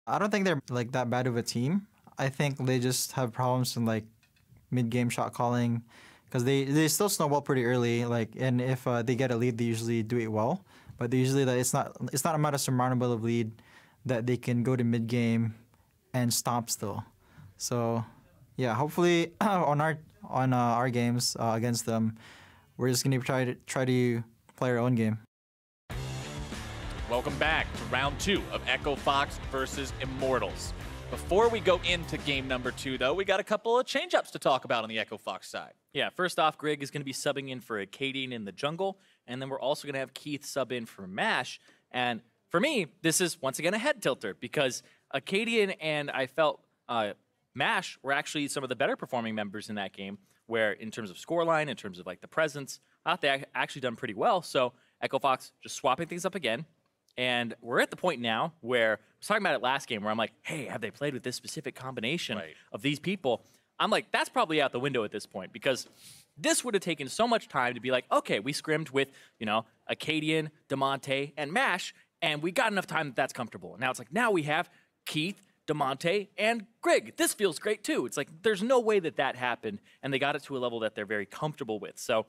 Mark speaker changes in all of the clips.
Speaker 1: I don't think they're like that bad of a team. I think they just have problems in like mid-game shot calling because they still snowball pretty early. Like, and if they get a lead, they usually do it well. But they usually it's not a matter of surmountable of lead that they can go to mid-game and stomp still. So yeah, hopefully on our games against them, we're just gonna try to play our own game.
Speaker 2: Welcome back to round 2 of Echo Fox versus Immortals. Before we go into game number 2, though, we got a couple of change-ups to talk about on the Echo Fox side.
Speaker 3: Yeah, first off, Grig is going to be subbing in for Acadian in the jungle, and then we're also going to have Keith sub in for Mash. And for me, this is once again a head tilter because Acadian and I felt Mash were actually some of the better performing members in that game, where in terms of scoreline, in terms of like the presence, I thought they actually done pretty well. So Echo Fox just swapping things up again. And we're at the point now where I was talking about it last game where I'm like, hey, have they played with this specific combination of these people? I'm like, that's probably out the window at this point because this would have taken so much time to be like, okay, we scrimmed with, you know, Acadian, Damonte, and Mash, and we got enough time that's comfortable. Now it's like, now we have Keith, Damonte, and Grig. This feels great too. It's like, there's no way that happened, and they got it to a level that they're very comfortable with. So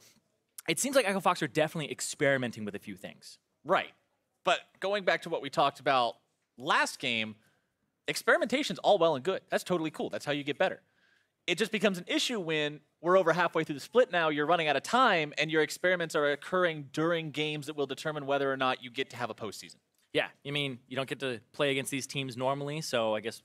Speaker 3: it seems like Echo Fox are definitely experimenting with a few things.
Speaker 2: Right. But going back to what we talked about last game, experimentation's all well and good. That's totally cool. That's how you get better. It just becomes an issue when we're over halfway through the split now, you're running out of time, and your experiments are occurring during games that will determine whether or not you get to have a postseason.
Speaker 3: Yeah, I mean, you don't get to play against these teams normally, so I guess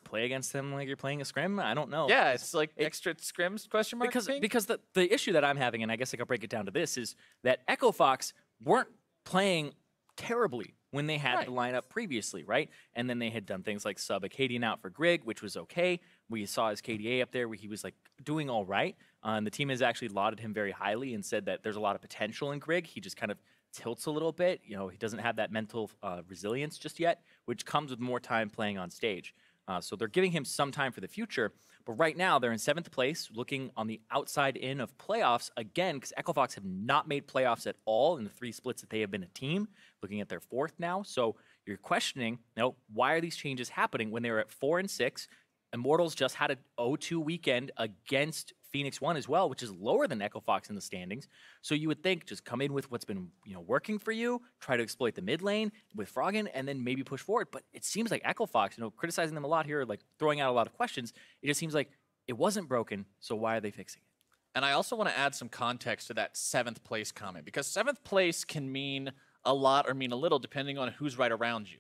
Speaker 3: play against them like you're playing a scrim? I don't know.
Speaker 2: Yeah, it's like extra scrims, question mark?
Speaker 3: Because the issue that I'm having, and I guess I can break it down to this, is that Echo Fox weren't playing terribly when they had the lineup previously, right? And then they had done things like sub Acadian out for Grig, which was okay. We saw his KDA up there where he was like doing all right. And the team has actually lauded him very highly and said that there's a lot of potential in Grig. He just kind of tilts a little bit. You know, he doesn't have that mental resilience just yet, which comes with more time playing on stage. So they're giving him some time for the future. But right now, they're in 7th place, looking on the outside in of playoffs again, because Echo Fox have not made playoffs at all in the 3 splits that they have been a team, looking at their 4th now. So you're questioning, you know, why are these changes happening when they were at 4 and 6? Immortals just had an 0-2 weekend against Phoenix 1 as well, which is lower than Echo Fox in the standings. So you would think just come in with what's been, you know, working for you, try to exploit the mid lane with Froggen, and then maybe push forward. But it seems like Echo Fox, you know, criticizing them a lot here, like throwing out a lot of questions, it just seems like it wasn't broken, so why are they fixing it?
Speaker 2: And I also want to add some context to that 7th place comment, because 7th place can mean a lot or mean a little depending on who's right around you.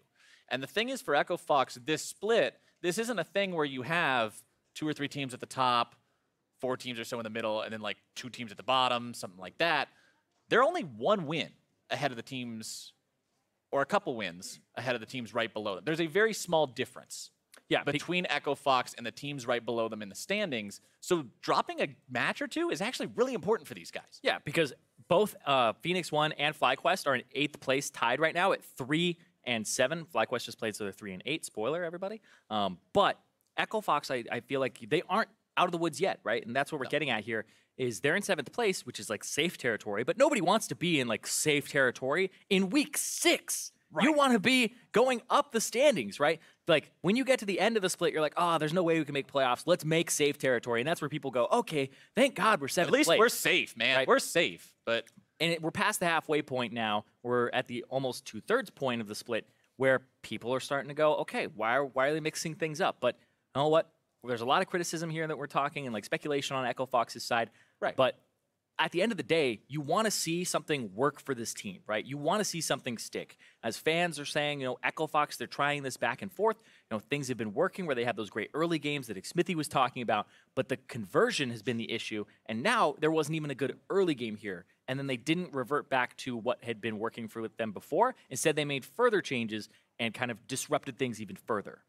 Speaker 2: And the thing is for Echo Fox, this split, this isn't a thing where you have 2 or 3 teams at the top, 4 teams or so in the middle, and then like 2 teams at the bottom, something like that. They're only 1 win ahead of the teams, or a couple wins ahead of the teams right below them. There's a very small difference between Echo Fox and the teams right below them in the standings. So dropping a match or 2 is actually really important for these guys.
Speaker 3: Yeah, because both Phoenix 1 and FlyQuest are in 8th place, tied right now at 3 and 7. FlyQuest just played, so they're 3 and 8. Spoiler, everybody. But Echo Fox, I feel like they aren't out of the woods yet, right? And that's what we're getting at here, is they're in 7th place, which is like safe territory, but nobody wants to be in like safe territory in week 6. Right. You want to be going up the standings, right? Like when you get to the end of the split, you're like, oh, there's no way we can make playoffs. Let's make safe territory. And that's where people go, okay, thank God we're 7th place.
Speaker 2: At least we're safe, man. Right? We're safe. But
Speaker 3: we're past the halfway point now. We're at the almost 2/3 point of the split where people are starting to go, okay, why are they mixing things up? But you know what? There's a lot of criticism here that we're talking and like speculation on Echo Fox's side.
Speaker 2: Right.
Speaker 3: But at the end of the day, you want to see something work for this team, right? You want to see something stick. As fans are saying, you know, Echo Fox, they're trying this back and forth. You know, things have been working where they have those great early games that Xmithie was talking about, but the conversion has been the issue. And now there wasn't even a good early game here. And then they didn't revert back to what had been working for them before. Instead, they made further changes and kind of disrupted things even further.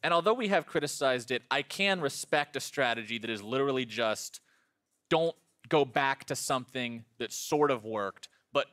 Speaker 2: And although we have criticized it, I can respect a strategy that is literally just don't go back to something that sort of worked, but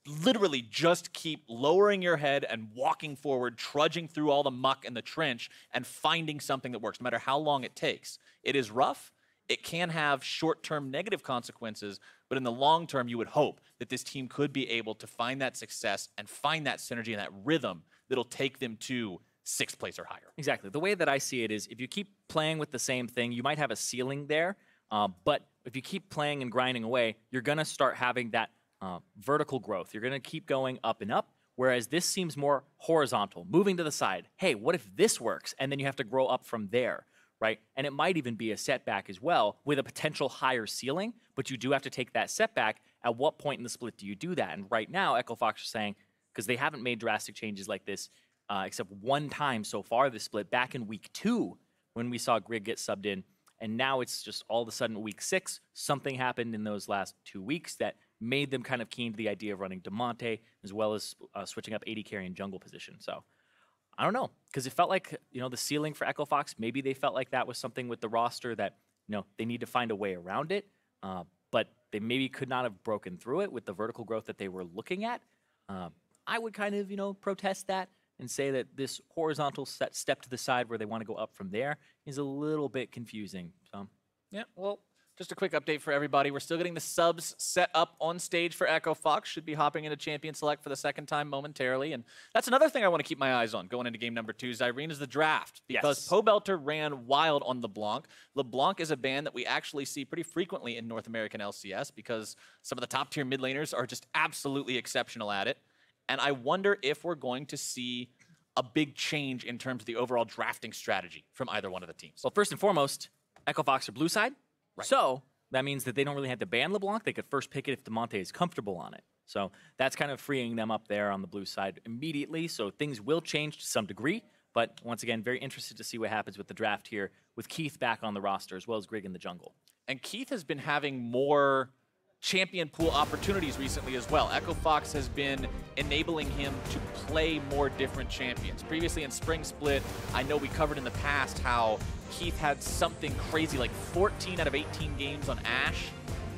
Speaker 2: literally just keep lowering your head and walking forward, trudging through all the muck in the trench and finding something that works, no matter how long it takes. It is rough. It can have short-term negative consequences, but in the long term, you would hope that this team could be able to find that success and find that synergy and that rhythm that'll take them to 6th place or higher.
Speaker 3: Exactly. The way that I see it is if you keep playing with the same thing, you might have a ceiling there, but if you keep playing and grinding away, you're going to start having that vertical growth. You're going to keep going up and up, whereas this seems more horizontal, moving to the side. Hey, what if this works? And then you have to grow up from there, right? And it might even be a setback as well with a potential higher ceiling, but you do have to take that setback. At what point in the split do you do that? And right now, Echo Fox are saying, because they haven't made drastic changes like this, except one time so far this split, back in week 2 when we saw Grig get subbed in, and now it's just all of a sudden week 6, something happened in those last 2 weeks that made them kind of keen to the idea of running Damonte, as well as switching up AD carry and jungle position. So I don't know, because it felt like, you know, the ceiling for Echo Fox, maybe they felt like that was something with the roster that, you know, they need to find a way around it, but they maybe could not have broken through it with the vertical growth that they were looking at. I would kind of, you know, protest that and say that this horizontal step to the side where they want to go up from there is a little bit confusing. So,
Speaker 2: yeah, well, just a quick update for everybody. We're still getting the subs set up on stage for Echo Fox. Should be hopping into Champion Select for the 2nd time momentarily. And that's another thing I want to keep my eyes on going into game number 2. Zyrene is the draft, because
Speaker 3: Yes.
Speaker 2: Pobelter ran wild on LeBlanc. LeBlanc is a ban that we actually see pretty frequently in North American LCS because some of the top tier mid laners are just absolutely exceptional at it. And I wonder if we're going to see a big change in terms of the overall drafting strategy from either one of the teams.
Speaker 3: well, first and foremost, Echo Fox are blue side.
Speaker 2: Right.
Speaker 3: So that means that they don't really have to ban LeBlanc. They could first pick it if Damonte is comfortable on it. So that's kind of freeing them up there on the blue side immediately. So things will change to some degree. But once again, very interested to see what happens with the draft here with Keith back on the roster as well as Grig in the jungle.
Speaker 2: And Keith has been having more champion pool opportunities recently as well. Echo Fox has been enabling him to play more different champions. Previously in Spring Split, I know we covered in the past how Keith had something crazy like 14 out of 18 games on Ashe,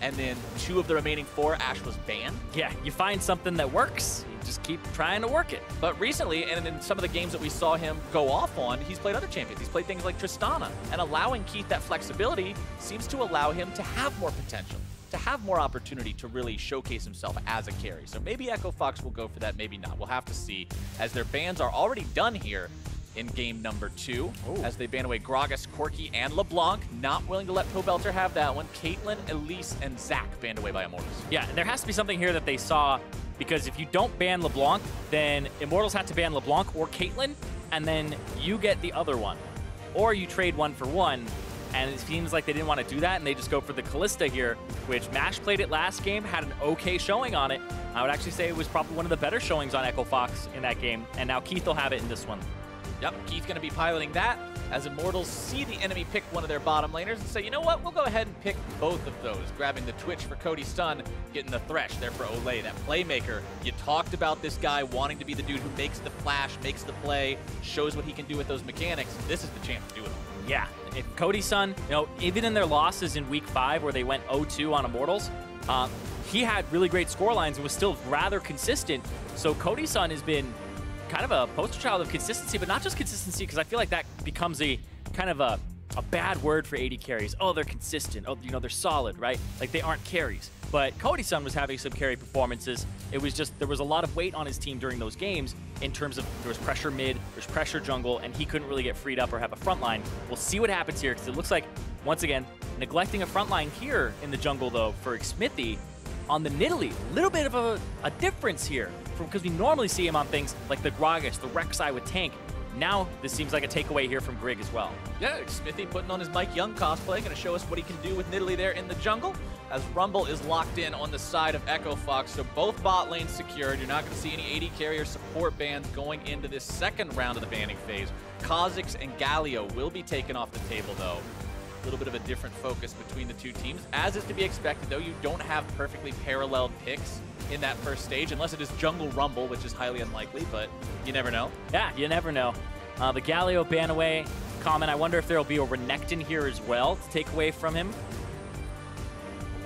Speaker 2: and then 2 of the remaining 4, Ashe was banned.
Speaker 3: Yeah, you find something that works, you just keep trying to work it.
Speaker 2: But recently, and in some of the games that we saw him go off on, he's played other champions. He's played things like Tristana, and allowing Keith that flexibility seems to allow him to have more potential, to have more opportunity to really showcase himself as a carry. So maybe Echo Fox will go for that, maybe not. We'll have to see, as their bans are already done here in game number 2, as they ban away Gragas, Corki, and LeBlanc. Not willing to let Pobelter have that one. Caitlyn, Elise, and Zac banned away by Immortals.
Speaker 3: Yeah, and there has to be something here that they saw, because if you don't ban LeBlanc, then Immortals have to ban LeBlanc or Caitlyn, and then you get the other one. Or you trade 1 for 1, and it seems like they didn't want to do that, and they just go for the Kalista here, which MASH played it last game, had an okay showing on it. I would actually say it was probably one of the better showings on Echo Fox in that game, and now Keith will have it in this one.
Speaker 2: Yep, Keith going to be piloting that as Immortals see the enemy pick one of their bottom laners and say, you know what, we'll go ahead and pick both of those. Grabbing the Twitch for Cody Sun, getting the Thresh there for Olleh, that playmaker. You talked about this guy wanting to be the dude who makes the flash, makes the play, shows what he can do with those mechanics. This is the chance to do it.
Speaker 3: Yeah, if Cody Sun, you know, even in their losses in week 5 where they went 0-2 on Immortals, he had really great scorelines and was still rather consistent. So Cody Sun has been kind of a poster child of consistency, but not just consistency, because I feel like that becomes a kind of a bad word for AD carries. Oh, they're consistent. Oh, you know, they're solid, right? Like they aren't carries. But Cody Sun was having some carry performances. It was just, there was a lot of weight on his team during those games in terms of there was pressure mid, there's pressure jungle, and he couldn't really get freed up or have a front line. We'll see what happens here, because it looks like, once again, neglecting a front line here in the jungle, though, for Xmithie on the NIdalee. A little bit of a difference here, because we normally see him on things like the Gragas, the Rek'Sai with tank. Now, this seems like a takeaway here from Grig as well.
Speaker 2: Yeah, Xmithie putting on his Mike Young cosplay, going to show us what he can do with NIdalee there in the jungle, as Rumble is locked in on the side of Echo Fox. So both bot lanes secured. You're not going to see any AD carrier support bans going into this second round of the banning phase. Kha'Zix and Galio will be taken off the table, though. A little bit of a different focus between the two teams. As is to be expected, though, you don't have perfectly paralleled picks in that first stage, unless it is Jungle Rumble, which is highly unlikely, but you never know.
Speaker 3: Yeah, you never know. The Galio ban away comment, I wonder if there will be a Renekton here as well to take away from him.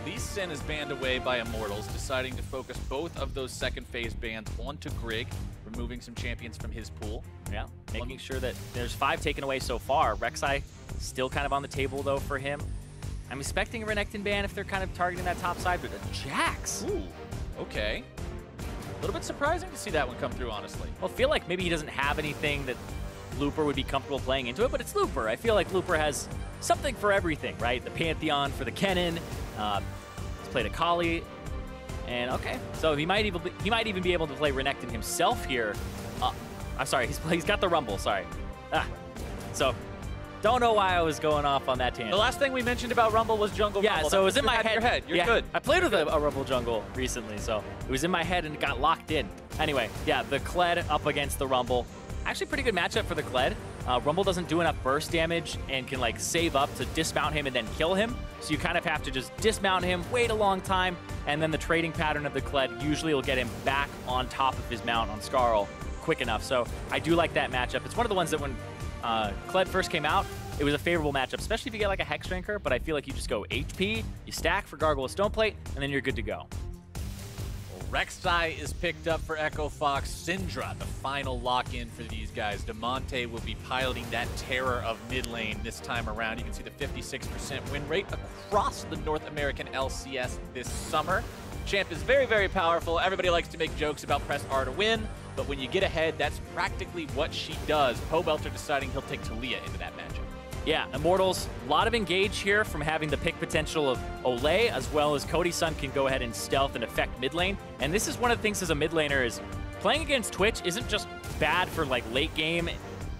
Speaker 2: Lee Sin is banned away by Immortals, deciding to focus both of those second phase bans onto Grig, removing some champions from his pool.
Speaker 3: Yeah, making sure that there's 5 taken away so far. Rek'Sai still kind of on the table, though, for him. I'm expecting a Renekton ban if they're kind of targeting that top side, but a Jax.
Speaker 2: Ooh, okay. A little bit surprising to see that one come through, honestly.
Speaker 3: Well, I feel like maybe he doesn't have anything that Looper would be comfortable playing into it, but it's Looper. I feel like Looper has something for everything, right? The Pantheon for the Kennen. He's played Akali. And okay, so he might even be able to play Renekton himself here. I'm sorry, he's got the Rumble, sorry. So, don't know why I was going off on that tangent.
Speaker 2: The last thing we mentioned about Rumble was jungle Rumble.
Speaker 3: Yeah, so it was in my head.
Speaker 2: You're good.
Speaker 3: I played with a Rumble jungle recently, so it was in my head and it got locked in. Anyway, yeah, the Kled up against the Rumble. Actually, pretty good matchup for the Kled. Rumble doesn't do enough burst damage and can like save up to dismount him and then kill him. So you kind of have to just dismount him, wait a long time, and then the trading pattern of the Kled usually will get him back on top of his mount on Skarl quick enough. So I do like that matchup. It's one of the ones that when Kled first came out, it was a favorable matchup, especially if you get like a Hex Drinker, but I feel like you just go HP, you stack for Gargoyle Stoneplate, and then you're good to go.
Speaker 2: Rek'Sai is picked up for Echo Fox. Syndra, the final lock-in for these guys. Damonte will be piloting that terror of mid lane this time around. You can see the 56% win rate across the North American LCS this summer. Champ is very, very powerful. Everybody likes to make jokes about press R to win, but when you get ahead, that's practically what she does. Pobelter deciding he'll take Taliyah into that matchup.
Speaker 3: Yeah, Immortals, a lot of engage here from having the pick potential of Olleh, as well as Cody Sun can go ahead and stealth and affect mid lane. And this is one of the things as a mid laner is playing against Twitch isn't just bad for like late game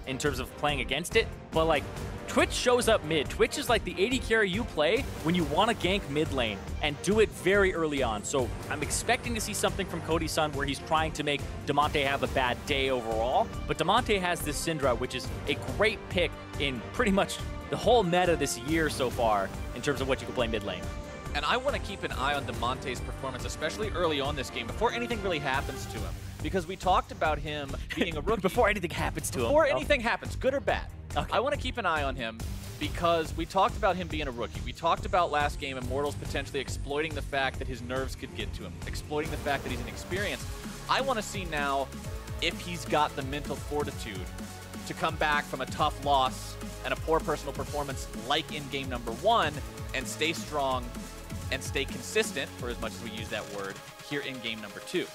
Speaker 3: in terms of playing against it, but like Twitch shows up mid. Twitch is like the AD carry you play when you want to gank mid lane and do it very early on. So I'm expecting to see something from Cody Sun where he's trying to make Damonte have a bad day overall. But Damonte has this Syndra, which is a great pick in pretty much the whole meta this year so far in terms of what you can play mid lane.
Speaker 2: And I want to keep an eye on Damonte's performance, especially early on this game, before anything really happens to him. Because we talked about him being a rookie.
Speaker 3: Before anything happens to him.
Speaker 2: Before anything happens, good or bad.
Speaker 3: Okay.
Speaker 2: I want to keep an eye on him because we talked about him being a rookie. We talked about last game Immortals potentially exploiting the fact that his nerves could get to him, exploiting the fact that he's inexperienced. I want to see now if he's got the mental fortitude to come back from a tough loss and a poor personal performance like in game number 1 and stay strong and stay consistent, for as much as we use that word, here in game number 2.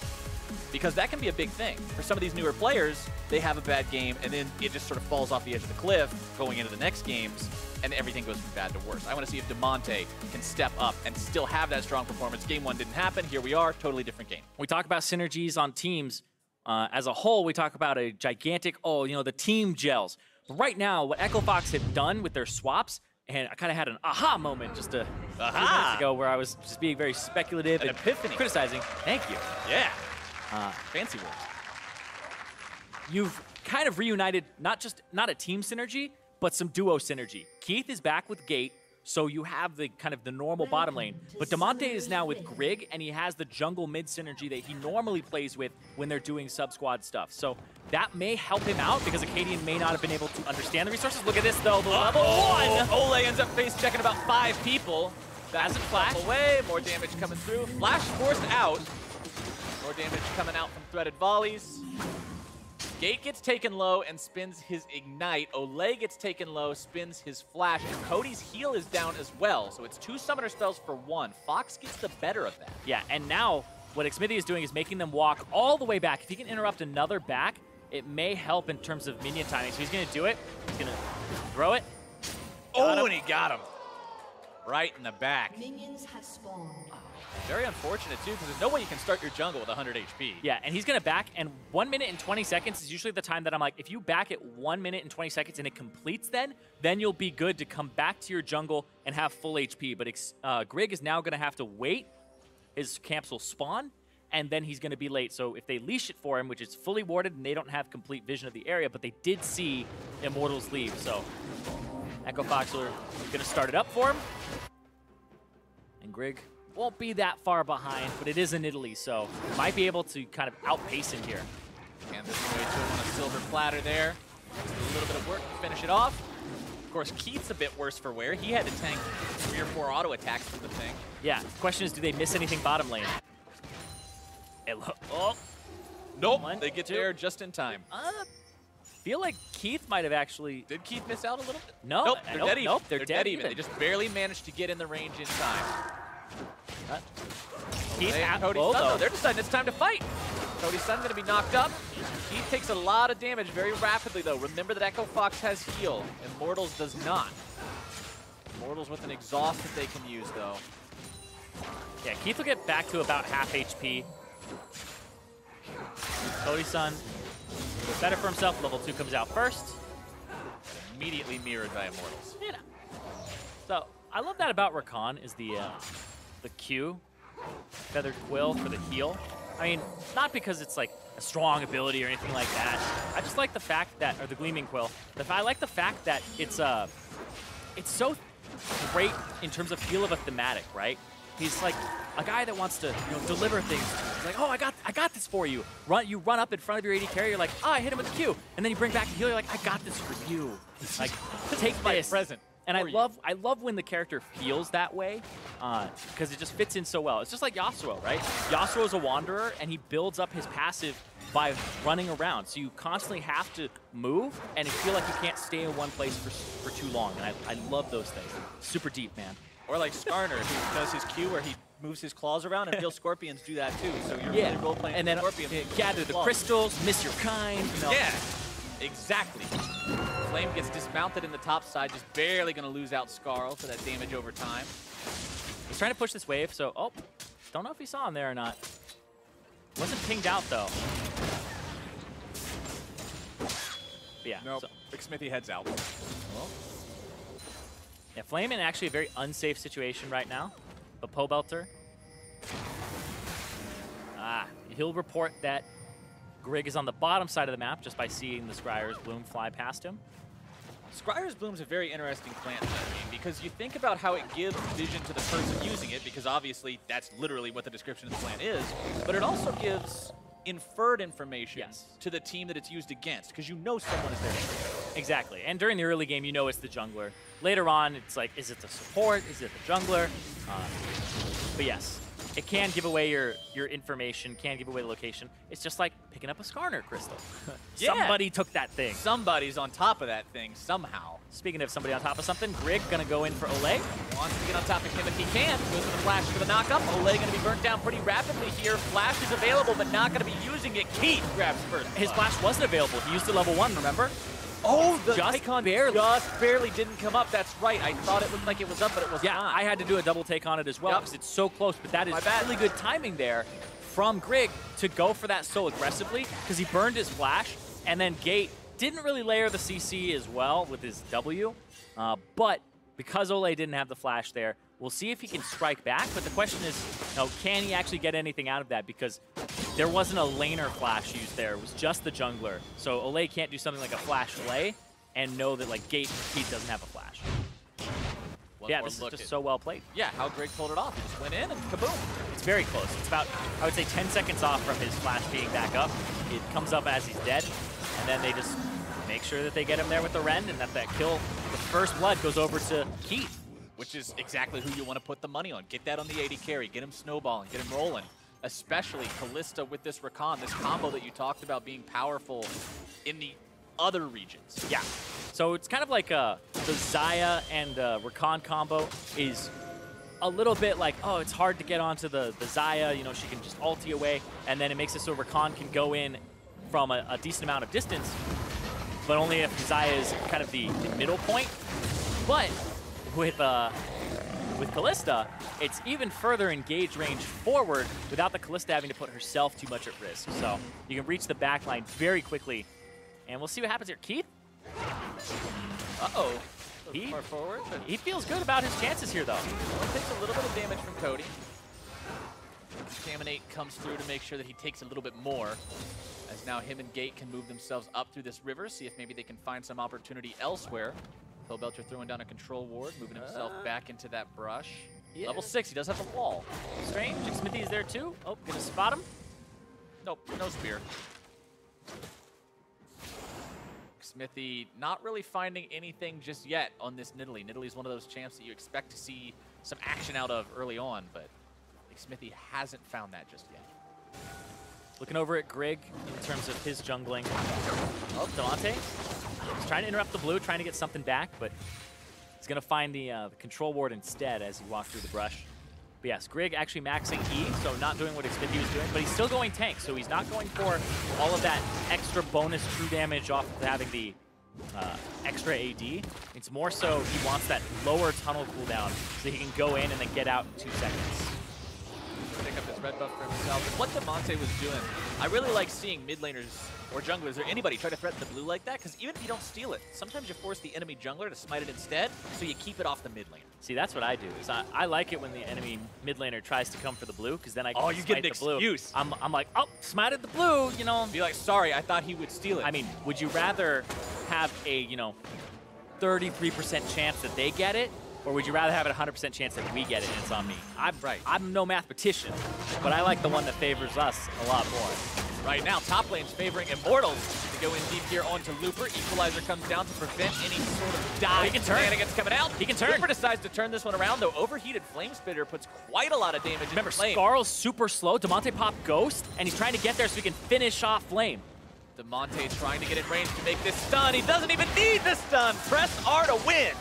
Speaker 2: Because that can be a big thing. For some of these newer players, they have a bad game, and then it just sort of falls off the edge of the cliff going into the next games, and everything goes from bad to worse. I want to see if Damonte can step up and still have that strong performance. Game 1 didn't happen. Here we are, totally different game.
Speaker 3: We talk about synergies on teams. As a whole, we talk about a gigantic, the team gels. But right now, what Echo Fox have done with their swaps, and I kind of had an aha moment just a few minutes ago where I was just being very speculative and
Speaker 2: epiphany.
Speaker 3: Criticizing. Thank you.
Speaker 2: Yeah. Fancy words.
Speaker 3: You've kind of reunited not a team synergy, but some duo synergy. Keith is back with Gate, so you have the kind of the normal bottom lane. But Damonte is now with Grig, and he has the jungle mid synergy that he normally plays with when they're doing sub-squad stuff. So that may help him out because Acadian may not have been able to understand the resources. Look at this, though. The level 1!
Speaker 2: Olleh ends up face-checking about 5 people.
Speaker 3: Hasn't flashed.
Speaker 2: Away, more damage coming through. Flash forced out. More damage coming out from threaded volleys. Gate gets taken low and spins his Ignite. Olleh gets taken low, spins his Flash, and Cody's heal is down as well. So it's 2 summoner spells for 1. Fox gets the better of that.
Speaker 3: Yeah, and now what Xmithie is doing is making them walk all the way back. If he can interrupt another back, it may help in terms of minion timing. So he's going to do it. He's going to throw it.
Speaker 2: And he got him. Right in the back.
Speaker 4: Minions have spawned.
Speaker 2: Very unfortunate, too, because there's no way you can start your jungle with 100 HP.
Speaker 3: Yeah, and he's going to back, and 1 minute and 20 seconds is usually the time that I'm like, if you back it 1 minute and 20 seconds and it completes then you'll be good to come back to your jungle and have full HP. But Grig is now going to have to wait. His camps will spawn, and then he's going to be late. So if they leash it for him, which is fully warded, and they don't have complete vision of the area, but they did see Immortals leave. So Echo Fox are going to start it up for him. And Grig won't be that far behind, but it is in NIdalee, so might be able to kind of outpace him here.
Speaker 2: And this way to him on a silver platter there. Just a little bit of work to finish it off. Of course, Keith's a bit worse for wear. He had to tank 3 or 4 auto attacks from the thing.
Speaker 3: Yeah, question is, do they miss anything bottom lane? Oh.
Speaker 2: Nope,
Speaker 3: 1,
Speaker 2: they get
Speaker 3: 2.
Speaker 2: there just in time.
Speaker 3: Feel like Keith might have actually...
Speaker 2: Did Keith miss out a little bit?
Speaker 3: No.
Speaker 2: Nope, they're dead even.
Speaker 3: Nope, they're dead even.
Speaker 2: They just barely managed to get in the range in time.
Speaker 3: Keith
Speaker 2: Hey,
Speaker 3: at
Speaker 2: Cody
Speaker 3: low,
Speaker 2: Sun,
Speaker 3: though.
Speaker 2: though. They're deciding it's time to fight. Cody Sun going to be knocked up. He takes a lot of damage very rapidly, though. Remember that Echo Fox has heal. Immortals does not. Immortals with an exhaust that they can use, though.
Speaker 3: Yeah, Keith will get back to about half HP. Cody Sun does better for himself. Level 2 comes out first.
Speaker 2: Immediately mirrored by Immortals.
Speaker 3: Yeah. So I love that about Rakan is the Q, Feathered Quill for the heal. I mean, not because it's like a strong ability or anything like that. I just like the fact that, or the Gleaming Quill. I like the fact that it's so great in terms of feel of a thematic, right? He's like a guy that wants to, deliver things. He's like, oh, I got this for you. You run up in front of your AD carry. You're like, oh, I hit him with the Q, and then you bring back the heal. You're like, I got this for you. Like, take my
Speaker 2: present.
Speaker 3: And I love when the character feels that way, because it just fits in so well. It's just like Yasuo, right? Yasuo is a wanderer, and he builds up his passive by running around. So you constantly have to move, and you feel like you can't stay in one place for too long. And I love those things. Super deep, man.
Speaker 2: Or like Skarner, who does his Q where he moves his claws around, and real scorpions do that too. So you're really role-playing
Speaker 3: and then
Speaker 2: Scorpion.
Speaker 3: Gather the crystals, miss your kind.
Speaker 2: Yeah, exactly. Flame gets dismounted in the top side, just barely going to lose out Skarl for that damage over time.
Speaker 3: He's trying to push this wave, so, don't know if he saw him there or not. Wasn't pinged out, though. But yeah.
Speaker 2: Nope.
Speaker 3: So.
Speaker 2: Xmithie heads out.
Speaker 3: Well. Yeah, Flame in actually a very unsafe situation right now. But Pobelter. He'll report that Grig is on the bottom side of the map just by seeing the Scryer's Bloom fly past him.
Speaker 2: Scryer's Bloom's a very interesting plant, because you think about how it gives vision to the person using it, because obviously that's literally what the description of the plant is, but it also gives inferred information to the team that it's used against, because you know someone is there.
Speaker 3: Exactly, and during the early game, you know it's the jungler. Later on, it's like, is it the support? Is it the jungler? But yes, it can give away your information, can give away the location. It's just like picking up a Skarner crystal. Somebody took that thing.
Speaker 2: Somebody's on top of that thing somehow.
Speaker 3: Speaking of somebody on top of something, Grig gonna go in for Olleh.
Speaker 2: Wants to get on top of him if he can. Goes for the flash for the knock-up. Olleh gonna be burnt down pretty rapidly here. Flash is available, but not gonna be using it. Keith grabs first.
Speaker 3: His flash wasn't available. He used it level 1, remember?
Speaker 2: Oh, the
Speaker 3: icon
Speaker 2: just barely didn't come up. That's right. I thought it looked like it was up, but it was not.
Speaker 3: I had to do a double take on it as well because it's so close. But that is really good timing there from Grig to go for that so aggressively because he burned his flash. And then Gate didn't really layer the CC as well with his W. But because Olleh didn't have the flash there, we'll see if he can strike back. But the question is, can he actually get anything out of that? Because there wasn't a laner flash used there. It was just the jungler. So Olleh can't do something like a flash lay and know that like Gate doesn't have a flash. This is just so well played.
Speaker 2: Yeah, how Grig pulled it off. He just went in and kaboom.
Speaker 3: It's very close. It's about, I would say, 10 seconds off from his flash being back up. It comes up as he's dead. And then they just make sure that they get him there with the Rend and that kill, the first blood goes over to Keith.
Speaker 2: Which is exactly who you want to put the money on. Get that on the AD carry. Get him snowballing. Get him rolling. Especially Kalista with this Rakan, this combo that you talked about being powerful in the other regions.
Speaker 3: Yeah. So it's kind of like the Xayah and Rakan combo is a little bit like, it's hard to get onto the Xayah. She can just ulti away. And then it makes it so Rakan can go in from a decent amount of distance, but only if Xayah is kind of the middle point. But with Kalista, it's even further engage range forward without the Kalista having to put herself too much at risk. So you can reach the back line very quickly. And we'll see what happens here. Keith?
Speaker 2: Uh-oh. Far forward.
Speaker 3: He feels good about his chances here, though.
Speaker 2: Well, takes a little bit of damage from Cody. Contaminate comes through to make sure that he takes a little bit more. As now him and Gate can move themselves up through this river, see if maybe they can find some opportunity elsewhere. Pobelter throwing down a control ward, moving himself back into that brush. Yeah. Level 6, he does have a wall.
Speaker 3: Strange, Xmithie is there too. Oh, gonna spot him?
Speaker 2: Nope, no spear. Xmithie not really finding anything just yet on this NIdalee. NIdalee is one of those champs that you expect to see some action out of early on, but Xmithie hasn't found that just yet.
Speaker 3: Looking over at Grig in terms of his jungling. Oh, Damonte. He's trying to interrupt the blue, trying to get something back, but he's going to find the control ward instead as he walks through the brush. But yes, Grig actually maxing E, so not doing what Xmithie was doing, but he's still going tank, so he's not going for all of that extra bonus true damage off of having the extra AD. It's more so he wants that lower tunnel cooldown so he can go in and then get out in 2 seconds.
Speaker 2: Pick up his red buff for himself. And what Damonte was doing, I really like seeing mid laners or junglers or anybody try to threaten the blue like that, because even if you don't steal it, sometimes you force the enemy jungler to smite it instead, so you keep it off the mid lane.
Speaker 3: See, that's what I do. Is I like it when the enemy mid laner tries to come for the blue, because then I can
Speaker 2: you get an
Speaker 3: the blue.
Speaker 2: excuse.
Speaker 3: I'm like, oh, smited the blue, you know.
Speaker 2: Be like, sorry, I thought he would steal it.
Speaker 3: I mean, would you rather have a, 33% chance that they get it, or would you rather have a 100% chance that we get it and it's on me? I'm no mathematician, but I like the one that favors us a lot more.
Speaker 2: Right now, top lane's favoring Immortals to go in deep here onto Looper. Equalizer comes down to prevent any sort of dive shenanigans coming out.
Speaker 3: He can turn.
Speaker 2: Looper decides to turn this one around, though. Overheated Flame Spitter puts quite a lot of damage
Speaker 3: Remember,
Speaker 2: into Flame.
Speaker 3: Skarl's super slow. Damonte popped Ghost, and he's trying to get there so he can finish off Flame.
Speaker 2: Damonte trying to get in range to make this stun. He doesn't even need the stun. Press R to win.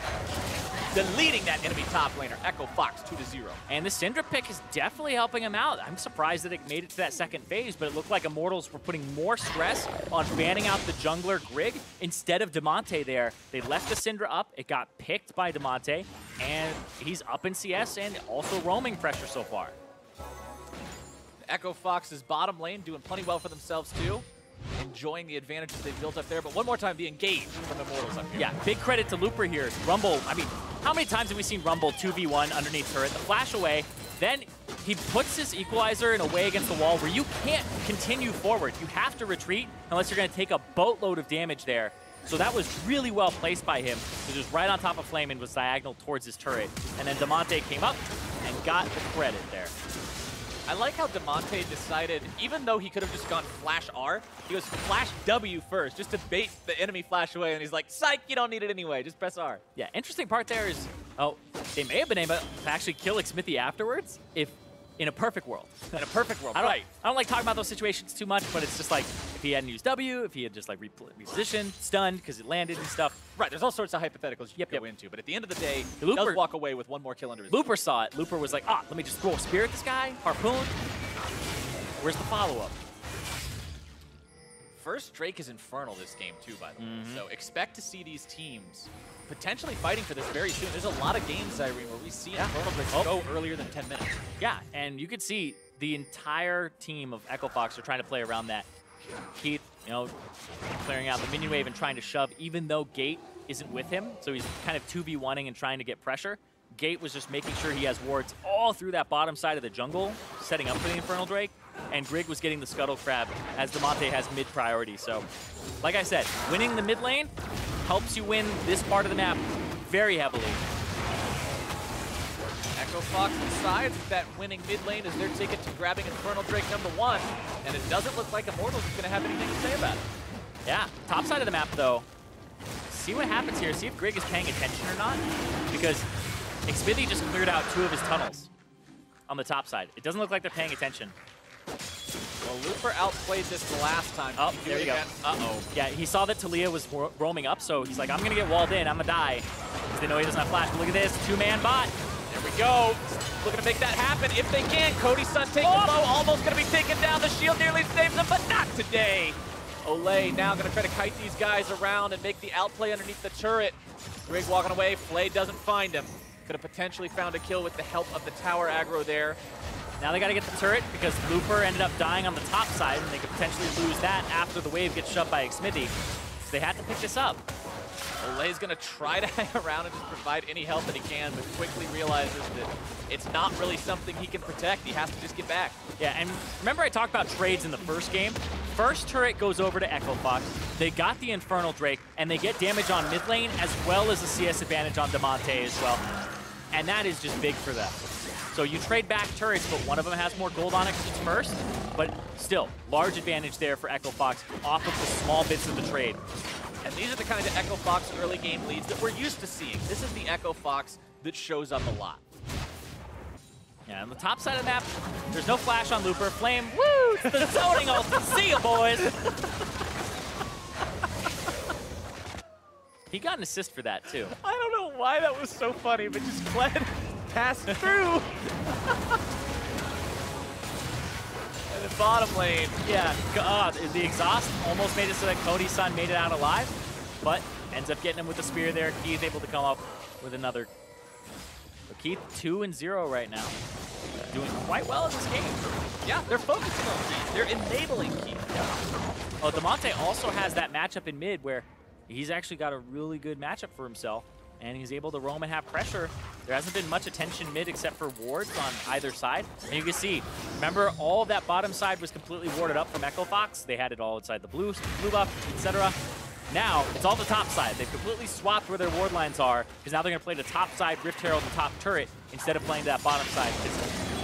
Speaker 2: Deleting that enemy top laner, Echo Fox 2-0.
Speaker 3: And the Syndra pick is definitely helping him out. I'm surprised that it made it to that second phase, but it looked like Immortals were putting more stress on banning out the jungler Grig instead of Damonte there. They left the Syndra up, it got picked by Damonte, and he's up in CS and also roaming pressure so far.
Speaker 2: Echo Fox's bottom lane doing plenty well for themselves too. Enjoying the advantages they've built up there, but one more time, the engage from Immortals up here.
Speaker 3: Yeah, big credit to Looper here. Rumble, I mean, how many times have we seen Rumble 2v1 underneath turret, the flash away, then he puts his equalizer in a way against the wall where you can't continue forward. You have to retreat unless you're going to take a boatload of damage there. So that was really well placed by him. It was right on top of Flame and was diagonal towards his turret. And then Damonte came up and got the credit there.
Speaker 2: I like how Damonte decided, even though he could have just gone flash R, he goes flash W first, just to bait the enemy flash away, and he's like, psych, you don't need it anyway, just press R.
Speaker 3: Yeah, interesting part there is, they may have been able to actually kill Xmithie afterwards, if in a perfect world.
Speaker 2: In a perfect world,
Speaker 3: I don't like talking about those situations too much, but it's just like, if he hadn't used W, if he had just like repositioned, stunned, because it landed and stuff.
Speaker 2: Right, there's all sorts of hypotheticals you can go into, but at the end of the day, he
Speaker 3: Looper
Speaker 2: does walk away with one more kill under his
Speaker 3: Looper saw it. Looper was like, let me just throw a spear at this guy, harpoon. Where's the follow-up?
Speaker 2: First Drake is Infernal this game too, by the way, so expect to see these teams potentially fighting for this very soon. There's a lot of games, Irene, where we see Infernal Drakes go earlier than 10 minutes.
Speaker 3: Yeah, and you could see the entire team of Echo Fox are trying to play around that. Keith, clearing out the minion wave and trying to shove, even though Gate isn't with him, so he's kind of 2v1ing and trying to get pressure. Gate was just making sure he has wards all through that bottom side of the jungle, setting up for the Infernal Drake, and Grig was getting the Scuttle Crab as Damonte has mid priority. So, like I said, winning the mid lane helps you win this part of the map very heavily.
Speaker 2: Echo Fox decides that winning mid lane is their ticket to grabbing Infernal Drake #1, and it doesn't look like Immortals is going to have anything to say about it.
Speaker 3: Yeah, top side of the map though. See what happens here. See if Grig is paying attention or not, because Xmithie just cleared out 2 of his tunnels on the top side. It doesn't look like they're paying attention.
Speaker 2: Well, Looper outplayed this the last time.
Speaker 3: Oh, there you go.
Speaker 2: Uh-oh.
Speaker 3: Yeah, he saw that Taliyah was roaming up, so he's like, I'm going to get walled in. I'm going to die. Because they know he doesn't have flash. But look at this. 2-man bot.
Speaker 2: There we go. Looking to make that happen if they can. Cody Sun taking the bow. Almost going to be taken down. The shield nearly saves him, but not today. Olleh now going to try to kite these guys around and make the outplay underneath the turret. Grig walking away. Flay doesn't find him. Could have potentially found a kill with the help of the tower aggro there.
Speaker 3: Now they got to get the turret because Looper ended up dying on the top side, and they could potentially lose that after the wave gets shoved by Xmithie. So they had to pick this up.
Speaker 2: Olleh's going to try to hang around and just provide any help that he can, but quickly realizes that it's not really something he can protect. He has to just get back.
Speaker 3: Yeah, and remember I talked about trades in the first game? First turret goes over to Echo Fox. They got the Infernal Drake, and they get damage on mid lane as well as a CS advantage on Damonte as well. And that is just big for them. So you trade back turrets, but one of them has more gold on it because it's first. But still, large advantage there for Echo Fox off of the small bits of the trade.
Speaker 2: And these are the kind of Echo Fox early game leads that we're used to seeing. This is the Echo Fox that shows up a lot.
Speaker 3: Yeah, on the top side of the map, there's no flash on Looper. Flame, woo! It's the zoning ult. See ya, boys! He got an assist for that, too.
Speaker 2: I don't know why that was so funny, but just Kled pass through. And the bottom lane.
Speaker 3: Yeah, the exhaust almost made it so that Cody Sun made it out alive, but ends up getting him with the spear there. Keith able to come up with another. So Keith 2-0 right now. Doing quite well in this game.
Speaker 2: Yeah, they're focusing on Keith. They're enabling Keith.
Speaker 3: Yeah. Oh, Damonte also has that matchup in mid where he's actually got a really good matchup for himself, and he's able to roam and have pressure. There hasn't been much attention mid except for wards on either side. And you can see, remember, all of that bottom side was completely warded up from Echo Fox. They had it all inside the blue buff, etc. Now, it's all the top side. They've completely swapped where their ward lines are, because now they're going to play the top side Rift Herald, the top turret, instead of playing that bottom side.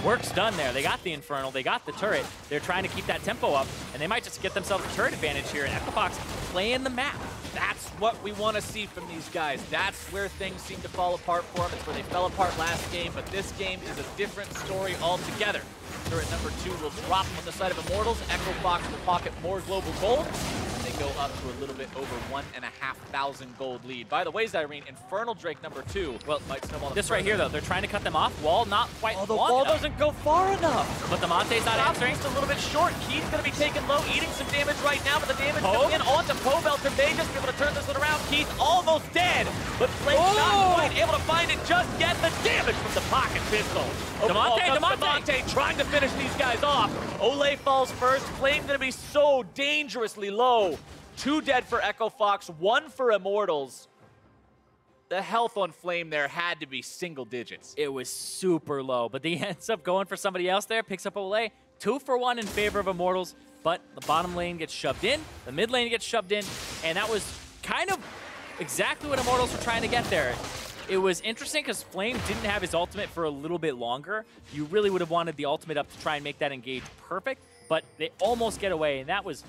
Speaker 3: Work's done there. They got the Infernal, they got the turret. They're trying to keep that tempo up, and they might just get themselves a turret advantage here. And Echo Fox playing the map.
Speaker 2: That's what we want to see from these guys. That's where things seem to fall apart for them. It's where they fell apart last game, but this game is a different story altogether. Turret number 2 will drop on the side of Immortals. Echo Fox will pocket more global gold. They go up to a little bit over 1,500 gold lead. By the way, Zyrene, Infernal Drake number 2 might snowball.
Speaker 3: This right here, though, they're trying to cut them off. Wall not quite
Speaker 2: the wall doesn't go far enough.
Speaker 3: But Damonte's not answering.
Speaker 2: Just a little bit short. Keith's going to be taken low, eating some damage right now, but the damage coming in onto Pobelter. May just be able to turn this one around. Keith almost dead, but Flame's not quite able to find it just yet. The damage from the pocket pistol. Damonte trying to finish these guys off. Olleh falls first. Flame going to be so dangerously low. 2 dead for Echo Fox, 1 for Immortals. The health on Flame there had to be single digits.
Speaker 3: It was super low, but he ends up going for somebody else there, picks up Olleh. 2 for 1 in favor of Immortals, but the bottom lane gets shoved in, the mid lane gets shoved in, and that was kind of exactly what Immortals were trying to get there. It was interesting because Flame didn't have his ultimate for a little bit longer. You really would have wanted the ultimate up to try and make that engage perfect, but they almost get away, and that was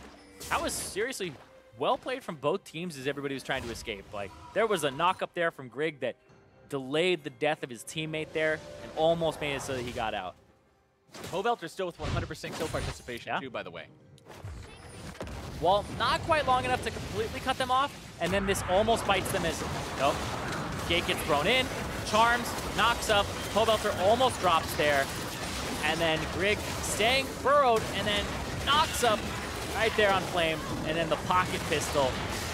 Speaker 3: seriously well played from both teams as everybody was trying to escape. Like, there was a knock up there from Grig that delayed the death of his teammate there and almost made it so that he got out.
Speaker 2: Pobelter still with 100% kill participation too, by the way.
Speaker 3: Well, not quite long enough to completely cut them off, and then this almost bites them as, nope. Gate gets thrown in, charms, knocks up, Pobelter almost drops there, and then Grig staying burrowed, and then knocks up right there on Flame, and then the pocket pistol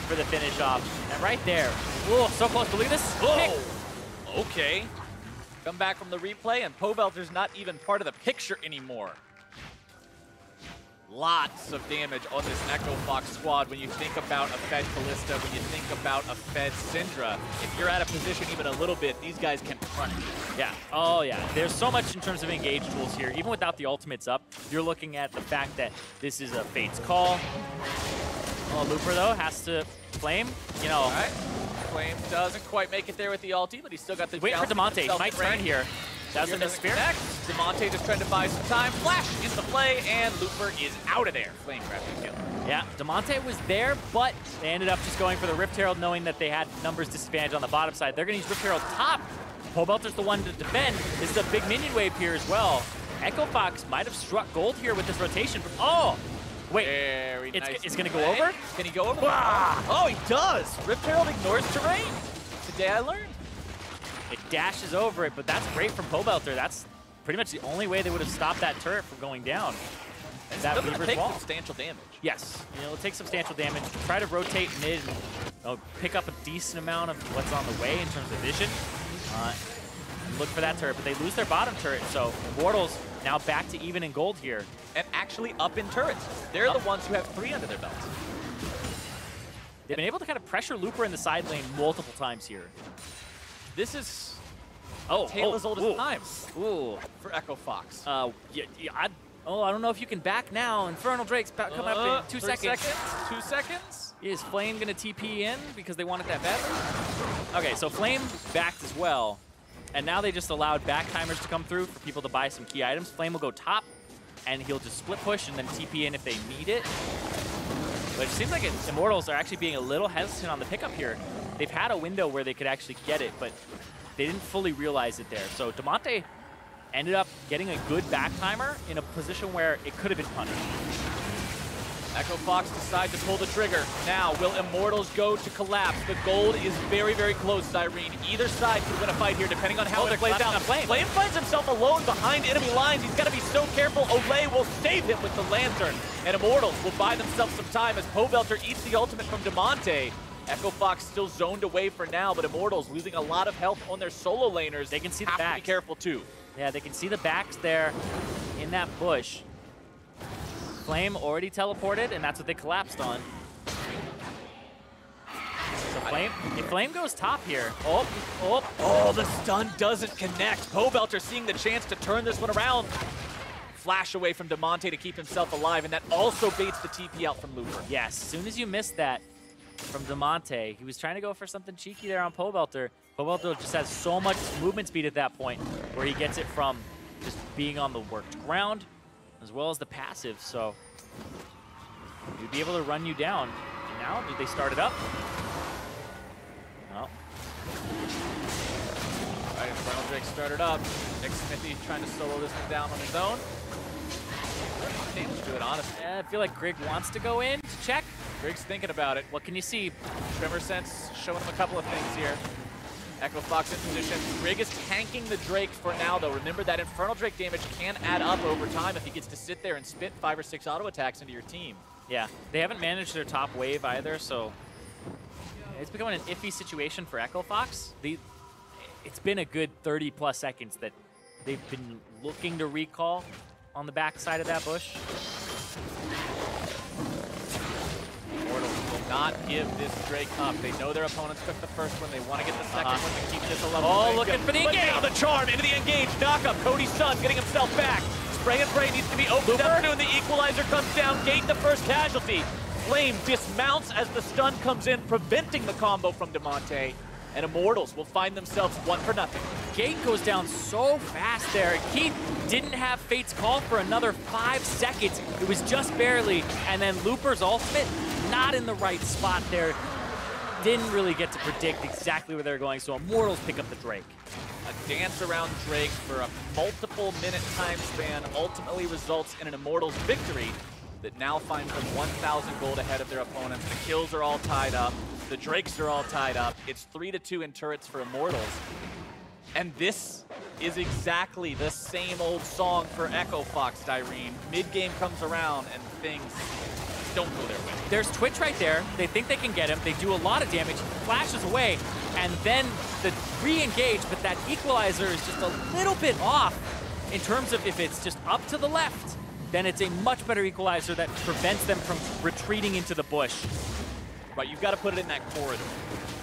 Speaker 3: for the finish off. And right there, whoa, so close to leave this.
Speaker 2: Whoa, okay. Come back from the replay, and Pobelter's not even part of the picture anymore. Lots of damage on this Echo Fox squad when you think about a fed Kalista, when you think about a fed Syndra. If you're out of position even a little bit, these guys can run it.
Speaker 3: Yeah, oh yeah. There's so much in terms of engage tools here. Even without the ultimates up, you're looking at the fact that this is a Fate's Call. Oh, Looper, though, has to Flame, you know.
Speaker 2: All right. Flame doesn't quite make it there with the ulti, but he's still got the
Speaker 3: wait for Damonte. He might turn here. Doesn't miss spear.
Speaker 2: Damonte just trying to buy some time. Flash into the play, and Looper is out of there. Flame grabs the kill.
Speaker 3: Yeah, Damonte was there, but they ended up just going for the Rift Herald, knowing that they had numbers disadvantage on the bottom side. They're going to use Rift Herald top. Pobelter's the one to defend. This is a big minion wave here as well. Echo Fox might have struck gold here with this rotation. Oh, wait.
Speaker 2: Very nice.
Speaker 3: It's going to go over?
Speaker 2: Can he go over? Oh, he does. Rift Herald ignores terrain. Today I learned.
Speaker 3: It dashes over it, but that's great from Pobelter. That's pretty much the only way they would have stopped that turret from going down.
Speaker 2: And that Weaver's wall. Substantial damage.
Speaker 3: Yes, it'll take substantial damage. Try to rotate mid and pick up a decent amount of what's on the way in terms of vision. And look for that turret, but they lose their bottom turret, so Immortals now back to even in gold here.
Speaker 2: And actually up in turrets. They're the ones who have 3 under their belts.
Speaker 3: They've been able to kind of pressure Looper in the side lane multiple times here.
Speaker 2: This is tale as old as time for Echo Fox.
Speaker 3: I don't know if you can back now. Infernal Drake's coming up in 2 seconds.
Speaker 2: 2 seconds?
Speaker 3: Is Flame going to TP in because they want it that bad? Okay, so Flame backed as well. And now they just allowed back timers to come through for people to buy some key items. Flame will go top, and he'll just split push and then TP in if they need it. But it seems like Immortals are actually being a little hesitant on the pickup here. They've had a window where they could actually get it, but they didn't fully realize it there. So Damonte ended up getting a good back timer in a position where it could have been punished.
Speaker 2: Echo Fox decide to pull the trigger. Now, will Immortals go to collapse? The gold is very, very close, Irene. Either side could win a fight here, depending on how it plays out. Flame finds himself alone behind enemy lines. He's got to be so careful. Olleh will save him with the lantern. And Immortals will buy themselves some time as Pobelter eats the ultimate from Damonte. Echo Fox still zoned away for now, but Immortals losing a lot of health on their solo laners.
Speaker 3: They can see the
Speaker 2: have
Speaker 3: backs.
Speaker 2: to be careful too.
Speaker 3: Yeah, they can see the backs there in that bush. Flame already teleported, and that's what they collapsed on. So if Flame goes top here.
Speaker 2: Oh, the stun doesn't connect. Pobelter seeing the chance to turn this one around. Flash away from Damonte to keep himself alive, and that also baits the TP out from Looper.
Speaker 3: Yes, as soon as you missed that from Damonte, he was trying to go for something cheeky there on Pobelter. Pobelter just has so much movement speed at that point where he gets it from just being on the worked ground as well as the passive, so he'd be able to run you down. Now, did they start it up? No.
Speaker 2: Right, Infernal Drake started up. Xmithie trying to solo this one down on his own. Damage to it, honestly.
Speaker 3: Yeah, I feel like Grig wants to go in to check.
Speaker 2: Grig's thinking about it.
Speaker 3: What can you see?
Speaker 2: Tremor Sense showing him a couple of things here. Echo Fox in position. Grig is tanking the Drake for now, though. Remember that Infernal Drake damage can add up over time if he gets to sit there and spit 5 or 6 auto attacks into your team.
Speaker 3: Yeah, they haven't managed their top wave either, so it's becoming an iffy situation for Echo Fox. It's been a good 30+ seconds that they've been looking to recall on the back side of that bush.
Speaker 2: Immortals will not give this Drake up. They know their opponents took the first one. They want to get the second one to keep this a level.
Speaker 3: Oh, looking for the engage.
Speaker 2: Now the charm into the engage. Knock up. Cody Sun getting himself back. Spray and pray needs to be opened up soon. The equalizer comes down. Gate the first casualty. Flame dismounts as the stun comes in, preventing the combo from Damonte. And Immortals will find themselves 1 for nothing.
Speaker 3: Gate goes down so fast there. He didn't have Fate's Call for another 5 seconds. It was just barely. And then Looper's ultimate, not in the right spot there. Didn't really get to predict exactly where they're going, so Immortals pick up the Drake.
Speaker 2: A dance around Drake for a multiple minute time span ultimately results in an Immortals victory that now finds them 1,000 gold ahead of their opponents. The kills are all tied up. The Drakes are all tied up. It's 3-2 in turrets for Immortals. And this is exactly the same old song for Echo Fox, Irene. Mid-game comes around and things don't go their way.
Speaker 3: There's Twitch right there. They think they can get him. They do a lot of damage. Flashes away, and then the re-engage, but that equalizer is just a little bit off in terms of if it's just up to the left, then it's a much better equalizer that prevents them from retreating into the bush.
Speaker 2: Right, you've got to put it in that corridor.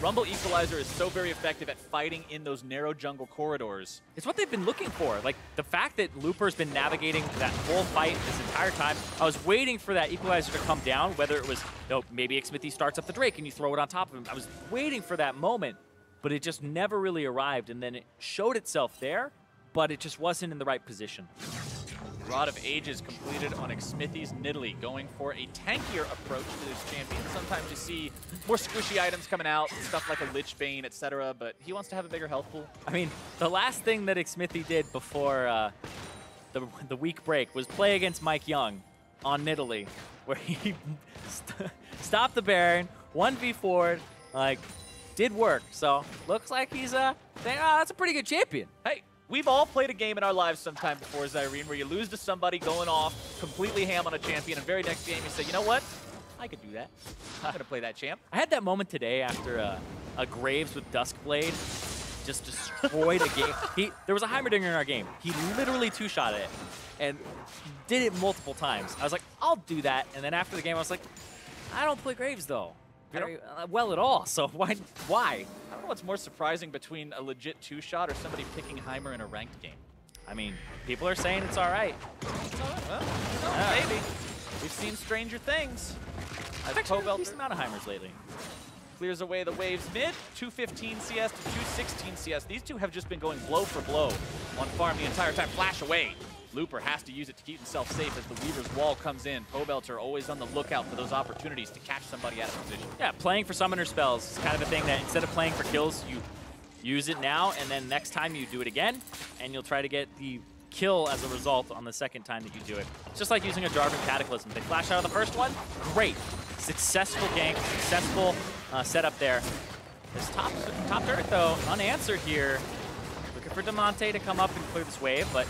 Speaker 2: Rumble Equalizer is so very effective at fighting in those narrow jungle corridors.
Speaker 3: It's what they've been looking for. Like, the fact that Looper's been navigating that whole fight this entire time, I was waiting for that equalizer to come down, whether it was, you know, maybe Xmithie starts up the Drake and you throw it on top of him. I was waiting for that moment, but it just never really arrived, and then it showed itself there, but it just wasn't in the right position.
Speaker 2: Rod of Ages completed on Xmithie's NIdalee, going for a tankier approach to this champion. Sometimes you see more squishy items coming out, stuff like a Lich Bane, etc., but he wants to have a bigger health pool.
Speaker 3: I mean, the last thing that Xmithie did before the week break was play against Mike Young on NIdalee, where he stopped the Baron, 1v4'd, like, did work. So, looks like he's saying, oh, that's a pretty good champion.
Speaker 2: Hey, we've all played a game in our lives sometime before, Zyrene, where you lose to somebody going off completely ham on a champion, and very next game you say, you know what? I could do that. I'm going to play that champ.
Speaker 3: I had that moment today after a Graves with Duskblade just destroyed a game. There was a Heimerdinger in our game. He literally two-shot it and did it multiple times. I was like, I'll do that. And then after the game, I was like, I don't play Graves, though. Very well at all, so why? I
Speaker 2: don't know what's more surprising between a legit two-shot or somebody picking Heimer in a ranked game.
Speaker 3: I mean, people are saying it's all right.
Speaker 2: It's all right. Well, maybe. We've seen stranger things.
Speaker 3: I've actually had a decent amount of Heimers lately.
Speaker 2: Clears away the waves mid, 215 CS to 216 CS. These two have just been going blow for blow on farm the entire time. Flash away. Looper has to use it to keep himself safe as the Weaver's wall comes in. Pobelter always on the lookout for those opportunities to catch somebody out of position.
Speaker 3: Yeah, playing for summoner spells is kind of a thing that instead of playing for kills, you use it now, and then next time you do it again, and you'll try to get the kill as a result on the second time that you do it. It's just like using a Jarvan Cataclysm. They flash out of the first one, great. Successful gank, successful setup there. This top turret, though, unanswered here. Looking for Damonte to come up and clear this wave, but...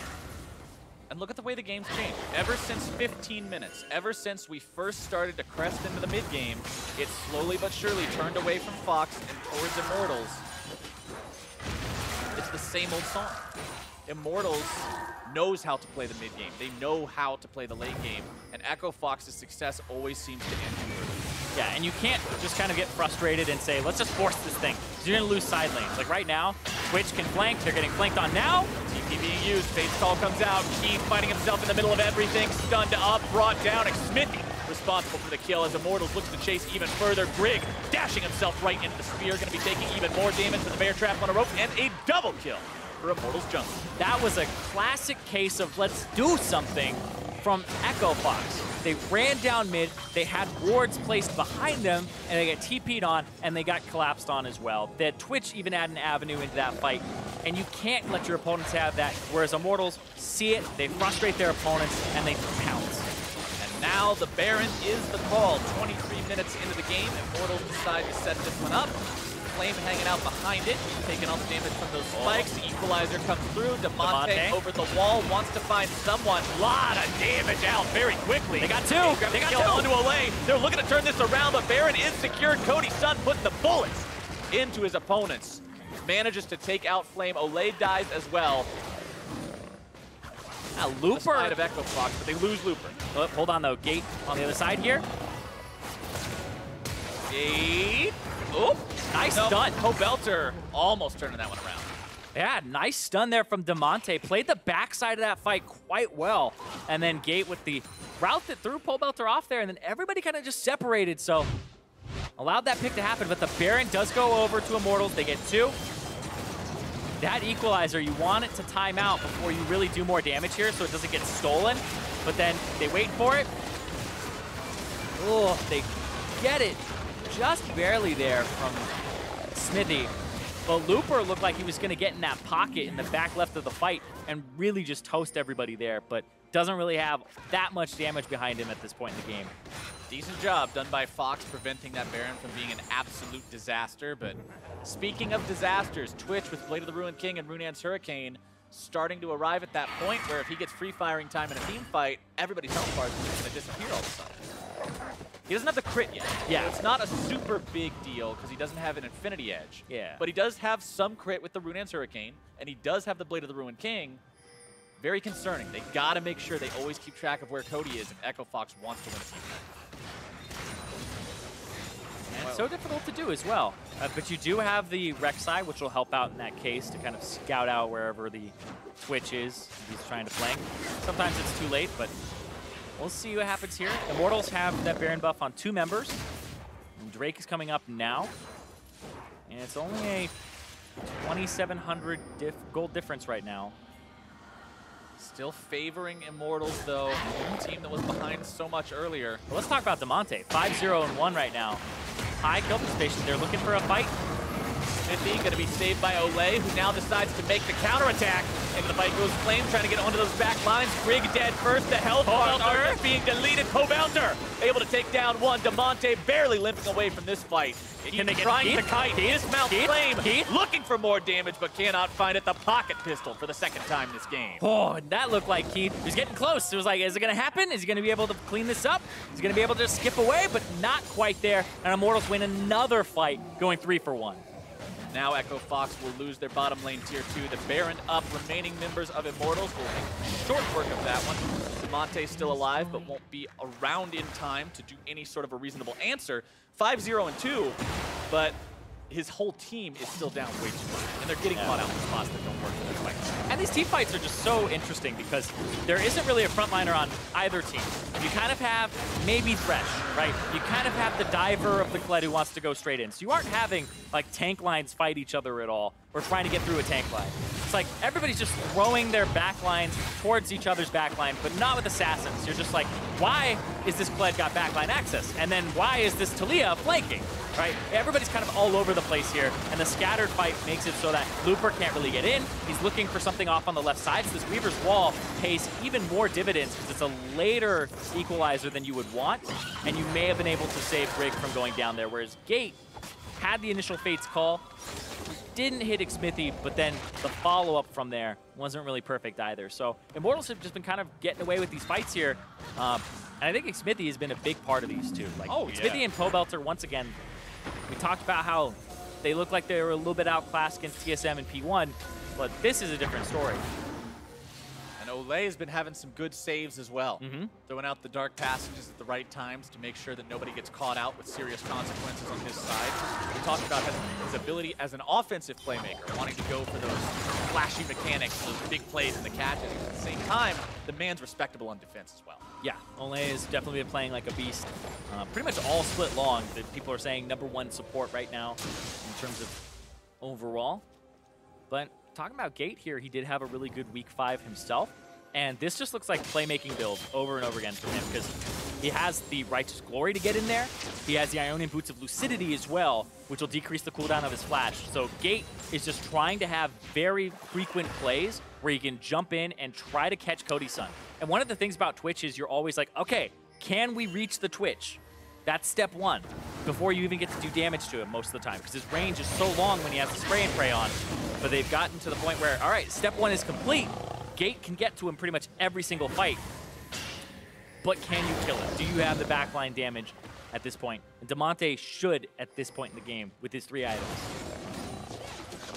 Speaker 2: And look at the way the game's changed. Ever since 15 minutes, ever since we first started to crest into the mid-game, it slowly but surely turned away from Fox and towards Immortals. It's the same old song. Immortals knows how to play the mid-game. They know how to play the late game. And Echo Fox's success always seems to end early.
Speaker 3: Yeah, and you can't just kind of get frustrated and say, let's just force this thing. You're going to lose side lanes. Like right now, Twitch can flank. They're getting flanked on now. TP being used. Fate's Call comes out. Keith finding himself in the middle of everything. Stunned up, brought down. Xmithie responsible for the kill as Immortals looks to chase even further. Grig dashing himself right into the spear. Going to be taking even more damage with the bear trap on a rope. And a double kill for Immortals jungle. That was a classic case of let's do something from Echo Fox. They ran down mid, they had wards placed behind them, and they got TP'd on, and they got collapsed on as well. That Twitch even had an avenue into that fight, and you can't let your opponents have that, whereas Immortals see it, they frustrate their opponents, and they pounce.
Speaker 2: And now the Baron is the call. 23 minutes into the game, Immortals decide to set this one up. Flame hanging out behind it, taking all the damage from those spikes. The equalizer comes through. Damonte over the wall, wants to find someone. Lot of damage out very quickly.
Speaker 3: They got two.
Speaker 2: They got two. Onto Olleh. They're looking to turn this around, but Baron is secured. Cody Sun putting the bullets into his opponents. Manages to take out Flame. Olleh dies as well.
Speaker 3: Now Looper
Speaker 2: of Echo Fox, but they lose Looper.
Speaker 3: Oh, hold on though, Gate on the other side here.
Speaker 2: Gate. Oop.
Speaker 3: Nice stun.
Speaker 2: Pobelter almost turning that one around.
Speaker 3: Yeah, nice stun there from Damonte. Played the backside of that fight quite well. And then Gate with the route that threw Pobelter off there, and then everybody kind of just separated, so allowed that pick to happen. But the Baron does go over to Immortals. They get two. That equalizer, you want it to time out before you really do more damage here so it doesn't get stolen. But then they wait for it. Oh, they get it. Just barely there from Xmithie. But Looper looked like he was going to get in that pocket in the back left of the fight and really just toast everybody there, but doesn't really have that much damage behind him at this point in the game.
Speaker 2: Decent job done by Fox preventing that Baron from being an absolute disaster. But speaking of disasters, Twitch with Blade of the Ruined King and Runaan's Hurricane starting to arrive at that point where if he gets free firing time in a team fight, everybody's health bars are just going to disappear all of a sudden. He doesn't have the crit yet.
Speaker 3: Yeah.
Speaker 2: So it's not a super big deal because he doesn't have an Infinity Edge.
Speaker 3: Yeah.
Speaker 2: But he does have some crit with the Runaan's Hurricane, and he does have the Blade of the Ruined King. Very concerning. They got to make sure they always keep track of where Cody is if Echo Fox wants to win a team fight.
Speaker 3: And it's so difficult to do as well. But you do have the Rek'Sai, which will help out in that case to kind of scout out wherever the Twitch is he's trying to flank. Sometimes it's too late, but we'll see what happens here. Immortals have that Baron buff on 2 members. And Drake is coming up now. And it's only a 2,700 gold difference right now.
Speaker 2: Still favoring Immortals, though. The team that was behind so much earlier.
Speaker 3: Well, let's talk about Damonte. 5-0-1 right now. High kill participation. They're looking for a fight.
Speaker 2: Xmithie going to be saved by Olleh, who now decides to make the counterattack. Into the fight goes Flame, trying to get onto those back lines. Grig dead first. The health bars are being deleted. Pobelter able to take down one. Damonte barely limping away from this fight.
Speaker 3: Can they get
Speaker 2: trying to kite? Dismount Flame, looking for more damage, but cannot find it. The pocket pistol for the second time this game.
Speaker 3: Oh, that looked like Keith was getting close. It was like, is it going to happen? Is he going to be able to clean this up? Is he going to be able to just skip away? But not quite there. And Immortals win another fight, going 3-for-1.
Speaker 2: Now Echo Fox will lose their bottom lane tier 2. The Baron up. Remaining members of Immortals will make short work of that one. Damonte's still alive, but won't be around in time to do any sort of a reasonable answer. 5-0-2, but his whole team is still down way too much. And they're getting caught out in spots that don't work for their fight.
Speaker 3: And these team fights are just so interesting because there isn't really a frontliner on either team. You kind of have maybe Thresh, right? You kind of have the diver of the Kled who wants to go straight in. So you aren't having like tank lines fight each other at all. or trying to get through a tank line. It's like everybody's just throwing their backlines towards each other's backline, but not with assassins. You're just like, why is this Kled got backline access? And then why is this Taliyah flanking? Right? Everybody's kind of all over the place here, and the scattered fight makes it so that Looper can't really get in. He's looking for something off on the left side, so this Weaver's Wall pays even more dividends because it's a later equalizer than you would want, and you may have been able to save Grig from going down there, whereas Gate had the initial Fate's Call, didn't hit Xmithie, but then the follow-up from there wasn't really perfect either. So Immortals have just been kind of getting away with these fights here, and I think Xmithie has been a big part of these too. Like Xmithie and Pobelter, once again, we talked about how they look like they were a little bit outclassed against TSM and P1, but this is a different story.
Speaker 2: And Olleh has been having some good saves as well. Throwing out the dark passages at the right times to make sure that nobody gets caught out with serious consequences on his side. We talked about his ability as an offensive playmaker, wanting to go for those flashy mechanics, those big plays and the catches. At the same time, the man's respectable on defense as well.
Speaker 3: Yeah, Olleh has definitely been playing like a beast. Pretty much all split long. That people are saying #1 support right now in terms of overall. But talking about Gate here, he did have a really good week 5 himself. And this just looks like playmaking build over and over again for him because he has the Righteous Glory to get in there. He has the Ionian Boots of Lucidity as well, which will decrease the cooldown of his flash. So Gate is just trying to have very frequent plays where he can jump in and try to catch Cody Sun. And one of the things about Twitch is you're always like, okay, can we reach the Twitch? That's step 1 before you even get to do damage to him most of the time because his range is so long when he has the spray and pray on. But they've gotten to the point where, all right, step 1 is complete. Gate can get to him pretty much every single fight. But can you kill him? Do you have the backline damage at this point? And Damonte should at this point in the game with his 3 items.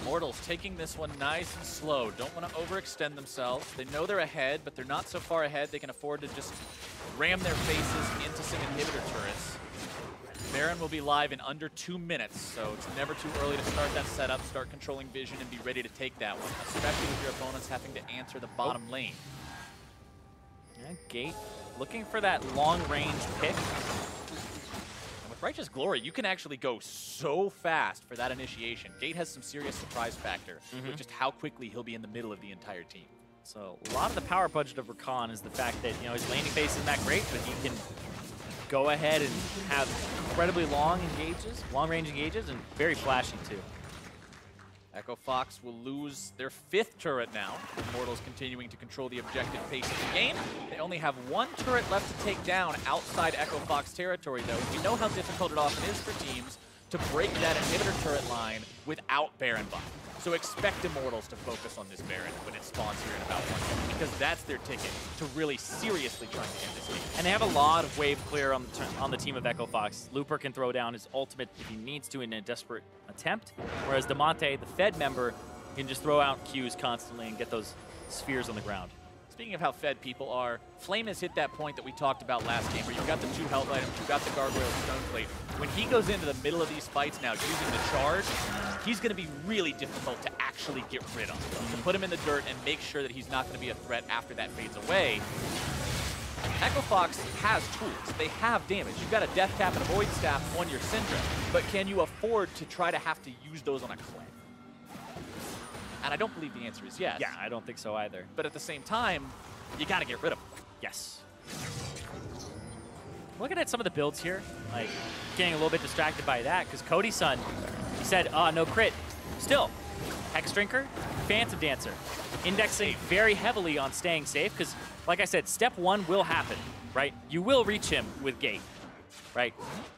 Speaker 2: Immortals taking this one nice and slow. Don't want to overextend themselves. They know they're ahead, but they're not so far ahead they can afford to just ram their faces into some inhibitor turrets. Baron will be live in under 2 minutes, so it's never too early to start that setup, start controlling vision, and be ready to take that one, especially with your opponents having to answer the bottom lane.
Speaker 3: Yeah, Gate looking for that long-range pick.
Speaker 2: And with Righteous Glory, you can actually go so fast for that initiation. Gate has some serious surprise factor with just how quickly he'll be in the middle of the entire team.
Speaker 3: So a lot of the power budget of Rakan is the fact that, you know, his laning phase isn't that great, but he can go ahead and have incredibly long range engages, and very flashy too.
Speaker 2: Echo Fox will lose their 5th turret now. Immortals continuing to control the objective pace of the game. They only have 1 turret left to take down outside Echo Fox territory, though. We know how difficult it often is for teams to break that inhibitor turret line without Baron buff. So expect Immortals to focus on this Baron when it spawns here in about 1 minute, because that's their ticket to really seriously trying to end this game.
Speaker 3: And they have a lot of wave clear on the team of Echo Fox. Looper can throw down his ultimate if he needs to in a desperate attempt, whereas Damonte, the Fed member, can just throw out Qs constantly and get those spheres on the ground.
Speaker 2: Speaking of how fed people are, Flame has hit that point that we talked about last game where you've got the 2 health items, you've got the Gargoyle Stone Plate. When he goes into the middle of these fights now using the charge, he's going to be really difficult to actually get rid of. To put him in the dirt and make sure that he's not going to be a threat after that fades away. Echo Fox has tools. They have damage. You've got a Death Cap and a Void Staff on your Syndra, but can you afford to try to have to use those on a Kled? And I don't believe the answer is yes.
Speaker 3: Yeah, I don't think so either.
Speaker 2: But at the same time, you got to get rid of them.
Speaker 3: Yes. Looking at some of the builds here, like getting a little bit distracted by that, because Cody Sun, he said, no crit. Still, Hex Drinker, Phantom Dancer, indexing very heavily on staying safe, because like I said, step 1 will happen, right? You will reach him with Gate, right?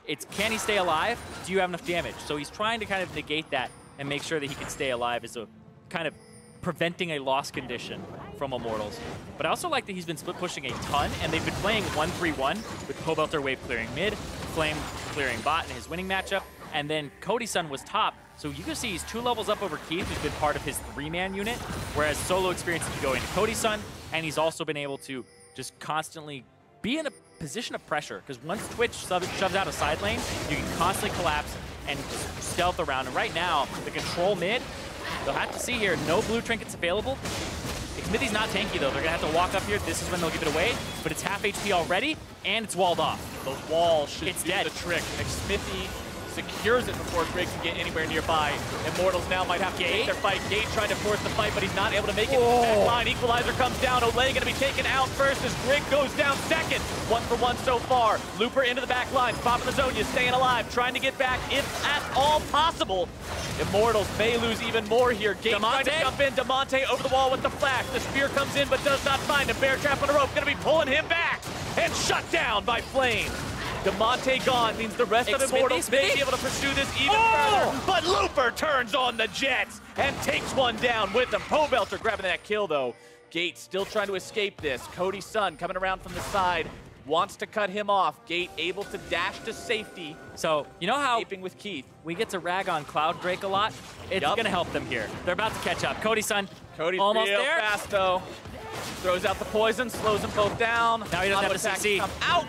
Speaker 3: It's can he stay alive? Do you have enough damage? So he's trying to kind of negate that and make sure that he can stay alive as a kind of preventing a loss condition from Immortals. But I also like that he's been split pushing a ton, and they've been playing 1-3-1 with Pobelter wave clearing mid, Flame clearing bot in his winning matchup, and then Cody Sun was top. So you can see he's 2 levels up over Keith, who's been part of his 3-man unit, whereas solo experience can go into Cody Sun, and he's also been able to just constantly be in a position of pressure, because once Twitch shoves out a side lane, you can constantly collapse and stealth around. And right now, the control mid, they'll have to see here, no blue trinkets available. Xmithie's not tanky though, they're gonna have to walk up here. This is when they'll give it away, but it's half HP already, and it's walled off.
Speaker 2: The wall should
Speaker 3: it's
Speaker 2: do
Speaker 3: dead.
Speaker 2: the trick. Xmithie secures it before Grig can get anywhere nearby. Immortals now might have to take their fight. Gate trying to force the fight, but he's not able to make it. Back line, Equalizer comes down. Olleh gonna be taken out first as Grig goes down second. 1 for 1 so far. Looper into the back line, popping the Zhonya, staying alive, trying to get back if at all possible. Immortals may lose even more here. Gate trying to jump in. Damonte over the wall with the flash. The spear comes in but does not find him. Bear trap on the rope, gonna be pulling him back and shut down by Flame. Damonte gone means the rest of Immortals may be able to pursue this even further. But Looper turns on the Jets and takes one down with him. Pobelter grabbing that kill though. Gate still trying to escape this. Cody Sun coming around from the side. Wants to cut him off. Gate able to dash to safety.
Speaker 3: So, you know how
Speaker 2: escaping with Keith.
Speaker 3: We get to rag on Cloud Drake a lot? It's going to help them here. They're about to catch up. Cody Sun,
Speaker 2: Cody's
Speaker 3: almost
Speaker 2: real
Speaker 3: there.
Speaker 2: Fast though. Throws out the poison, slows them both down.
Speaker 3: Now he doesn't have to succeed.
Speaker 2: Come out.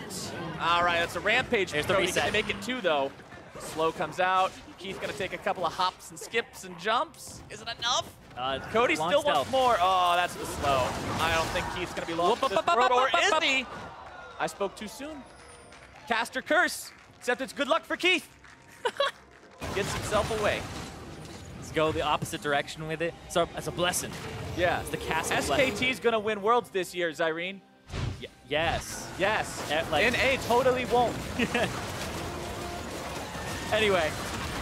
Speaker 2: All right, that's a rampage.
Speaker 3: There's the
Speaker 2: Cody
Speaker 3: reset.
Speaker 2: can make it 2 though. Slow comes out. Keith's gonna take a couple of hops and skips and jumps. Is it enough? Cody still wants more. Oh, that's the slow. I don't think Keith's gonna be long for this road, or is he? I spoke too soon. Caster curse, except it's good luck for Keith. Gets himself away.
Speaker 3: Let's go the opposite direction with it. So it's a blessing.
Speaker 2: Yeah.
Speaker 3: It's the cast of
Speaker 2: SKT's gonna win Worlds this year, Zyrene.
Speaker 3: Yes.
Speaker 2: Yes.
Speaker 3: Like,
Speaker 2: NA totally won't.
Speaker 3: Anyway,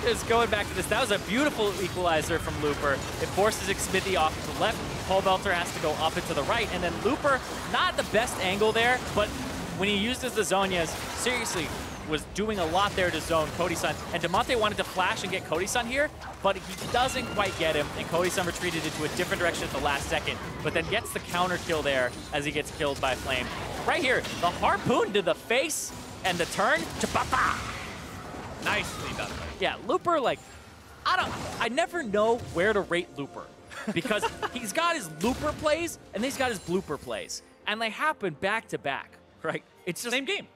Speaker 3: just going back to this, that was a beautiful equalizer from Looper. It forces Xmithie off to the left. Pobelter has to go up and to the right, and then Looper, not the best angle there, but when he uses the Zhonyas, seriously, was doing a lot there to zone Cody Sun. And Damonte wanted to flash and get Cody Sun here, but he doesn't quite get him, and Cody Sun retreated into a different direction at the last second, but then gets the counter kill there as he gets killed by Flame. Right here, the harpoon to the face and the turn to papa.
Speaker 2: Nicely done.
Speaker 3: Yeah, Looper, like, I never know where to rate Looper because he's got his Looper plays and then he's got his blooper plays, and they happen back to back, right? It's just
Speaker 2: Same game.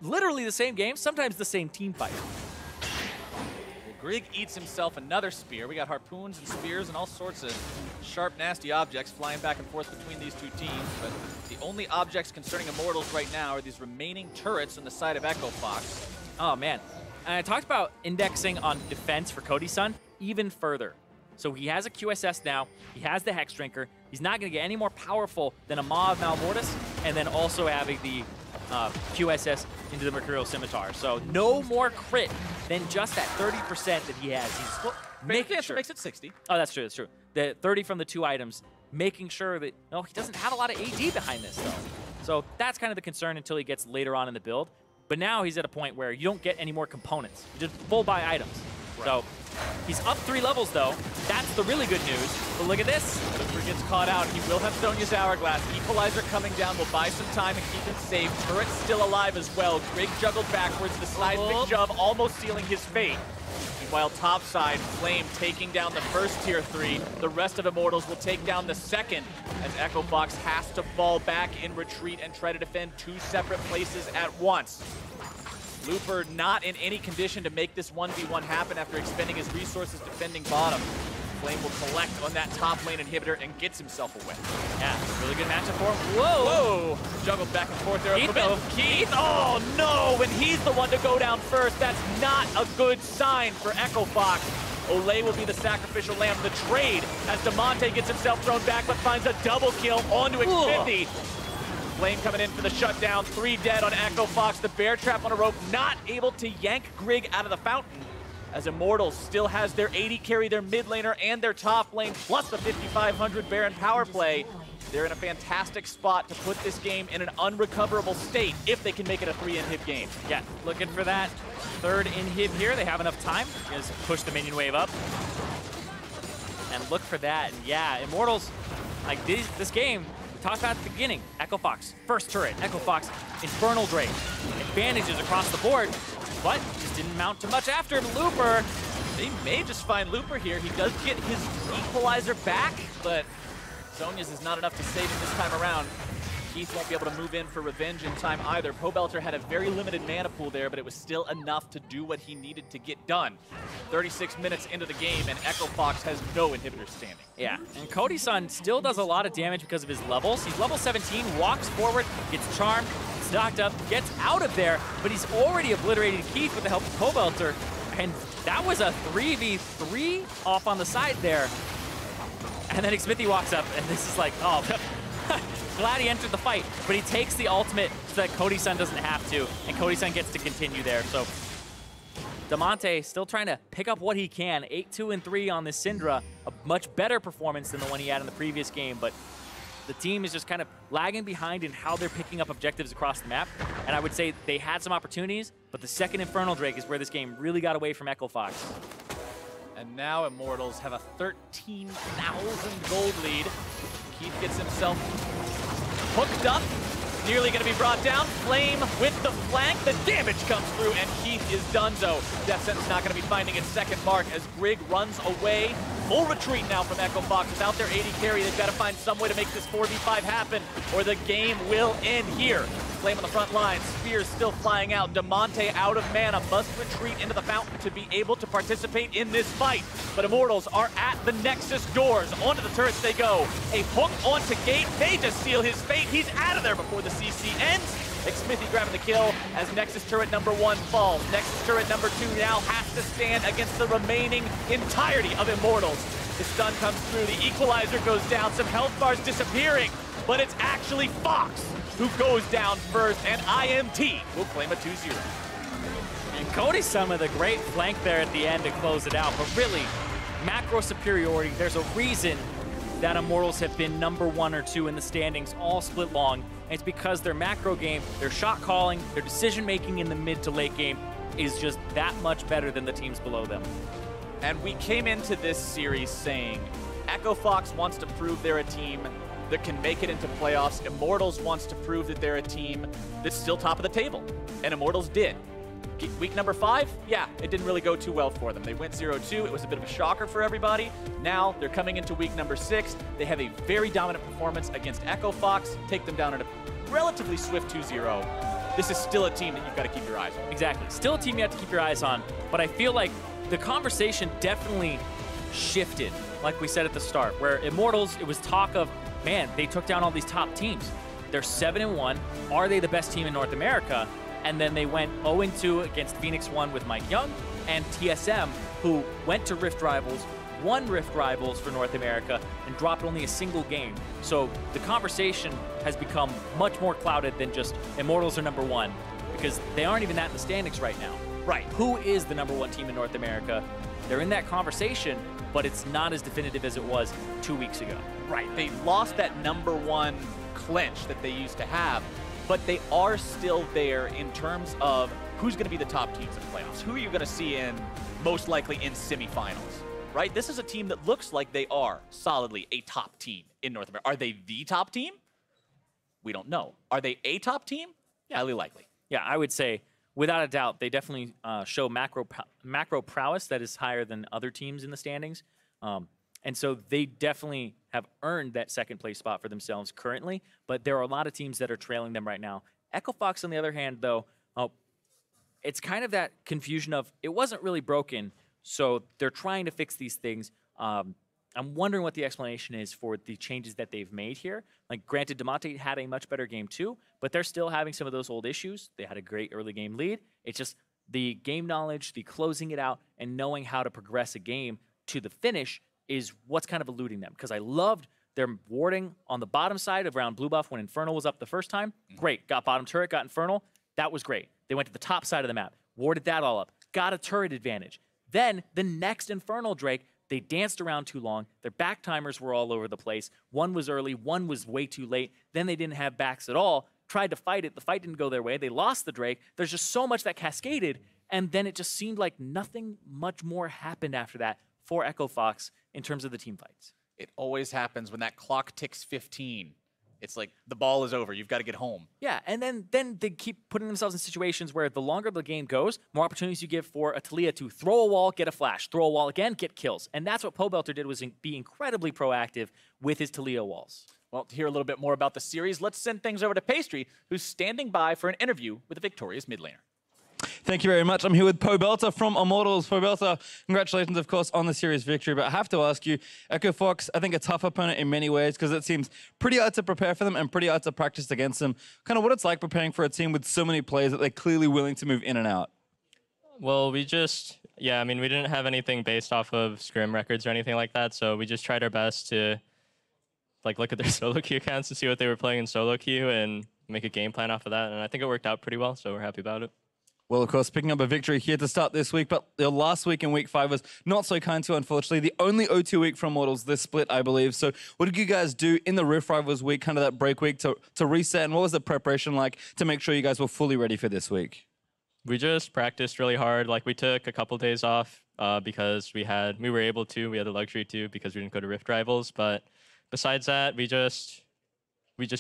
Speaker 3: Literally the same game, sometimes the same team fight.
Speaker 2: Well, Grig eats himself another spear. We got harpoons and spears and all sorts of sharp, nasty objects flying back and forth between these two teams, but the only objects concerning Immortals right now are these remaining turrets on the side of Echo Fox.
Speaker 3: Oh, man. And I talked about indexing on defense for Cody Sun even further. So he has a QSS now. He has the Hex Drinker. He's not going to get any more powerful than a Maw of Malmortis, and then also having the QSS into the Mercurial Scimitar. So no more crit than just that 30% that he has. He's making sure.
Speaker 2: Makes it 60.
Speaker 3: Oh, that's true. That's true. The 30 from the 2 items, making sure that he doesn't have a lot of AD behind this though. So that's kind of the concern until he gets later on in the build. But now he's at a point where you don't get any more components. You just full buy items. Right. So he's up 3 levels though. That's the really good news. But look at this.
Speaker 2: Looper gets caught out. He will have Sonya's Hourglass. Equalizer coming down will buy some time and keep him safe. Turret's still alive as well. Grig juggled backwards. The seismic jump almost sealing his fate. Meanwhile, topside, Flame taking down the first tier 3. The rest of Immortals will take down the second as Echo Fox has to fall back in retreat and try to defend 2 separate places at once. Looper not in any condition to make this 1v1 happen after expending his resources defending bottom. Flame will collect on that top lane inhibitor and gets himself away.
Speaker 3: Yeah, really good matchup for him.
Speaker 2: Whoa! Juggled back and forth there. Keith! Oh no! When he's the one to go down first, that's not a good sign for Echo Fox. Olleh will be the sacrificial lamb. The trade as Damonte gets himself thrown back but finds a double kill onto Xmithie. Flame coming in for the shutdown. 3 dead on Echo Fox. The bear trap on a rope, not able to yank Grig out of the fountain. As Immortals still has their AD carry, their mid laner, and their top lane, plus the 5,500 Baron power play. They're in a fantastic spot to put this game in an unrecoverable state if they can make it a 3 inhib game.
Speaker 3: Yeah, looking for that 3rd inhib here. They have enough time. Just push the minion wave up. And look for that. And yeah, Immortals, like this game, talked about at the beginning, Echo Fox, first turret, Echo Fox, Infernal Drake, advantages across the board, but just didn't mount to much after Looper.
Speaker 2: They may just find Looper here. He does get his equalizer back, but Zhonya's is not enough to save him this time around. Keith won't be able to move in for revenge in time either. Pobelter had a very limited mana pool there, but it was still enough to do what he needed to get done. 36 minutes into the game, and Echo Fox has no inhibitor standing.
Speaker 3: Yeah, and Cody Sun still does a lot of damage because of his levels. He's level 17, walks forward, gets charmed, gets knocked up, gets out of there, but he's already obliterated Keith with the help of Pobelter. And that was a 3v3 off on the side there. And then Xmithie walks up, and this is like, oh, glad he entered the fight. But he takes the ultimate so that Cody Sun doesn't have to, and Cody Sun gets to continue there. So Damonte still trying to pick up what he can. 8-2-3 on this Syndra. A much better performance than the one he had in the previous game, but the team is just kind of lagging behind in how they're picking up objectives across the map. And I would say they had some opportunities, but the second Infernal Drake is where this game really got away from Echo Fox.
Speaker 2: And now Immortals have a 13,000 gold lead. Keith gets himself hooked up. Nearly going to be brought down. Flame with the flank. The damage comes through, and Keith is donezo. Death Sentence not going to be finding its second mark as Grig runs away. Full retreat now from Echo Fox. Without their AD carry, they've got to find some way to make this 4v5 happen, or the game will end here. Flame on the front line. Spears still flying out. Damonte out of mana. Must retreat into the fountain to be able to participate in this fight. But Immortals are at the Nexus doors. Onto the turrets they go. A hook onto Gate. They just seal his fate. He's out of there before the CC ends. Xmithie grabbing the kill as Nexus turret number 1 falls. Nexus turret number 2 now has to stand against the remaining entirety of Immortals. The stun comes through. The equalizer goes down. Some health bars disappearing. But it's actually Fox who goes down first, and IMT will claim a 2-0.
Speaker 3: And Cody Sun with a great flank there at the end to close it out. But really, macro superiority, there's a reason that Immortals have been number 1 or 2 in the standings all split long. And it's because their macro game, their shot calling, their decision making in the mid to late game is just that much better than the teams below them.
Speaker 2: And we came into this series saying Echo Fox wants to prove they're a team that can make it into playoffs. Immortals wants to prove that they're a team that's still top of the table. And Immortals did. Week number 5, yeah, it didn't really go too well for them. They went 0-2. It was a bit of a shocker for everybody. Now they're coming into week number 6. They have a very dominant performance against Echo Fox, take them down at a relatively swift 2-0. This is still a team that you've got to keep your eyes on.
Speaker 3: Exactly. Still a team you have to keep your eyes on. But I feel like the conversation definitely shifted, like we said at the start, where Immortals, it was talk of, man, they took down all these top teams. They're 7-1. Are they the best team in North America? And then they went 0-2 against Phoenix 1 with Mike Young and TSM, who went to Rift Rivals, won Rift Rivals for North America, and dropped only a single game. So the conversation has become much more clouded than just Immortals are number 1, because they aren't even that in the standings right now.
Speaker 2: Right.
Speaker 3: Who is the number 1 team in North America? They're in that conversation, but it's not as definitive as it was 2 weeks ago.
Speaker 2: Right. They lost that number 1 clinch that they used to have, but they are still there in terms of who's going to be the top teams in playoffs. Who are you going to see in, most likely in semifinals, right? This is a team that looks like they are solidly a top team in North America. Are they the top team? We don't know. Are they a top team? Highly likely.
Speaker 3: Yeah, I would say, without a doubt, they definitely show macro prowess that is higher than other teams in the standings. And so they definitely have earned that second place spot for themselves currently, but there are a lot of teams that are trailing them right now. Echo Fox, on the other hand, though, it's kind of that confusion of it wasn't really broken, so they're trying to fix these things. I'm wondering what the explanation is for the changes that they've made here. Like, granted, Damonte had a much better game too, but they're still having some of those old issues. They had a great early game lead. It's just the game knowledge, the closing it out, and knowing how to progress a game to the finish is what's kind of eluding them. Because I loved their warding on the bottom side of round blue buff when Infernal was up the first time. Great. Got bottom turret, got Infernal. That was great. They went to the top side of the map, warded that all up, got a turret advantage. Then the next Infernal Drake, they danced around too long. Their back timers were all over the place. One was early, one was way too late. Then they didn't have backs at all. Tried to fight it. The fight didn't go their way. They lost the Drake. There's just so much that cascaded. And then it just seemed like nothing much more happened after that for Echo Fox in terms of the team fights.
Speaker 2: It always happens when that clock ticks 15. It's like the ball is over. You've got to get home.
Speaker 3: Yeah, and then they keep putting themselves in situations where the longer the game goes, more opportunities you give for a Taliyah to throw a wall, get a flash, throw a wall again, get kills. And that's what Pobelter did, was be incredibly proactive with his Taliyah walls.
Speaker 2: Well, to hear a little bit more about the series, let's send things over to Pastry, who's standing by for an interview with a victorious mid laner.
Speaker 4: Thank you very much. I'm here with Pobelter from Immortals. Pobelter, congratulations, of course, on the series victory. But I have to ask you, Echo Fox, I think a tough opponent in many ways, because it seems pretty hard to prepare for them and pretty hard to practice against them. Kind of what it's like preparing for a team with so many players that they're clearly willing to move in and out.
Speaker 5: Well, we just, yeah, I mean, we didn't have anything based off of scrim records or anything like that, so we just tried our best to like look at their solo queue accounts and see what they were playing in solo queue and make a game plan off of that, and I think it worked out pretty well, so we're happy about it.
Speaker 4: Well, of course, picking up a victory here to start this week, but the last week in week 5 was not so kind to, unfortunately. The only O2 week from Immortals this split, I believe. So what did you guys do in the Rift Rivals week, kind of that break week to reset, and what was the preparation like to make sure you guys were fully ready for this week?
Speaker 5: We just practiced really hard. Like, we took a couple days off because we were able to. We had the luxury to because we didn't go to Rift Rivals. But besides that, we just